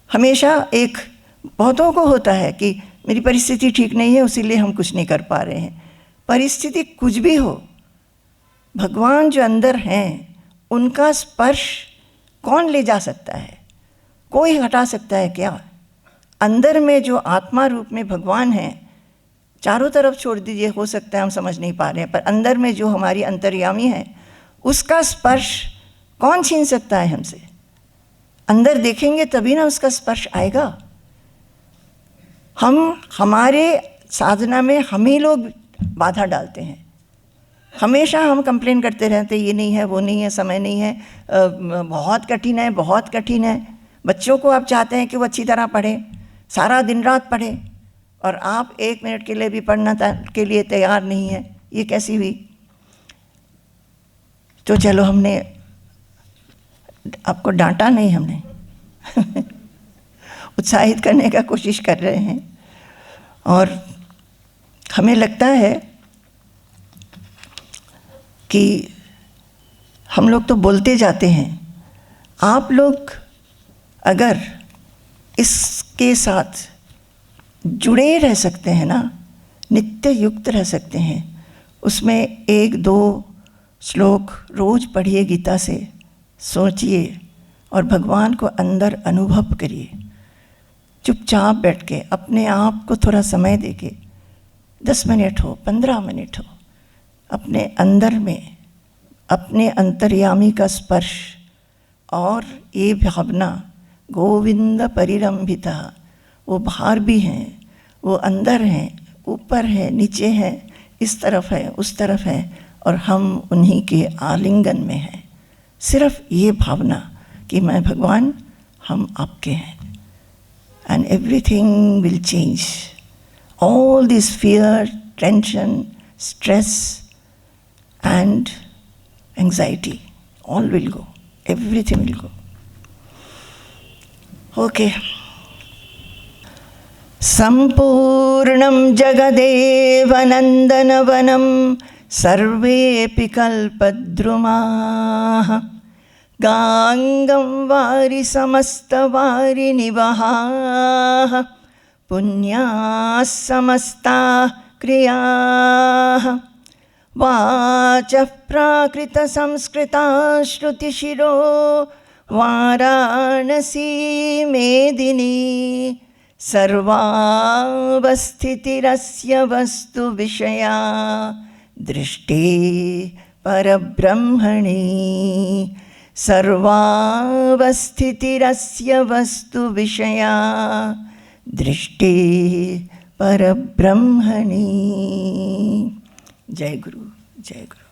हमेशा एक बहुतों को होता है कि मेरी परिस्थिति ठीक नहीं है इसीलिए हम कुछ नहीं कर पा रहे हैं। परिस्थिति कुछ भी हो, भगवान जो अंदर हैं उनका स्पर्श कौन ले जा सकता है? कोई हटा सकता है क्या? अंदर में जो आत्मा रूप में भगवान हैं, चारों तरफ छोड़ दीजिए, हो सकता है हम समझ नहीं पा रहे हैं, पर अंदर में जो हमारी अंतर्यामी है उसका स्पर्श कौन छीन सकता है हमसे? अंदर देखेंगे तभी ना उसका स्पर्श आएगा। हमारे साधना में हम ही लोग बाधा डालते हैं। हमेशा हम कंप्लेन करते रहते, ये नहीं है, वो नहीं है, समय नहीं है, बहुत कठिन है, बहुत कठिन है। बच्चों को आप चाहते हैं कि वो अच्छी तरह पढ़ें, सारा दिन रात पढ़ें, और आप 1 मिनट के लिए भी पढ़ना के लिए तैयार नहीं है। ये कैसी हुई? तो चलो, हमने आपको डांटा नहीं, हमने उत्साहित करने का कोशिश कर रहे हैं। और हमें लगता है कि हम लोग तो बोलते जाते हैं, आप लोग अगर इसके साथ जुड़े रह सकते हैं ना, नित्य युक्त रह सकते हैं, उसमें 1-2 श्लोक रोज पढ़िए गीता से, सोचिए और भगवान को अंदर अनुभव करिए। चुपचाप बैठ के अपने आप को थोड़ा समय देके 10 मिनट हो, 15 मिनट हो, अपने अंदर में अपने अंतर्यामी का स्पर्श और ये भावना गोविंद परिरंभिता, वो बाहर भी हैं, वो अंदर हैं, ऊपर है, नीचे है, इस तरफ है, उस तरफ है, और हम उन्हीं के आलिंगन में हैं। सिर्फ ये भावना कि मैं भगवान, हम आपके हैं, and everything will change. All this fear, tension, stress and anxiety, all will go. Everything will go. Okay. सम्पूर्णं जगदेव नन्दनवनं सर्वेऽपि कल्पद्रुमाः गाङ्गं वारि समस्तवारिनिवहाः पुण्याः समस्ताः क्रियाः वाचः प्राकृतसंस्कृता श्रुतिशिरो वाराणसी मेदिनी सर्वावस्थितिरस्य वस्तु विषया दृष्टे परब्रह्मणि सर्वावस्थितिरस्य वस्तु विषया दृष्टे परब्रह्मणि। जय गुरु, जय गुरु।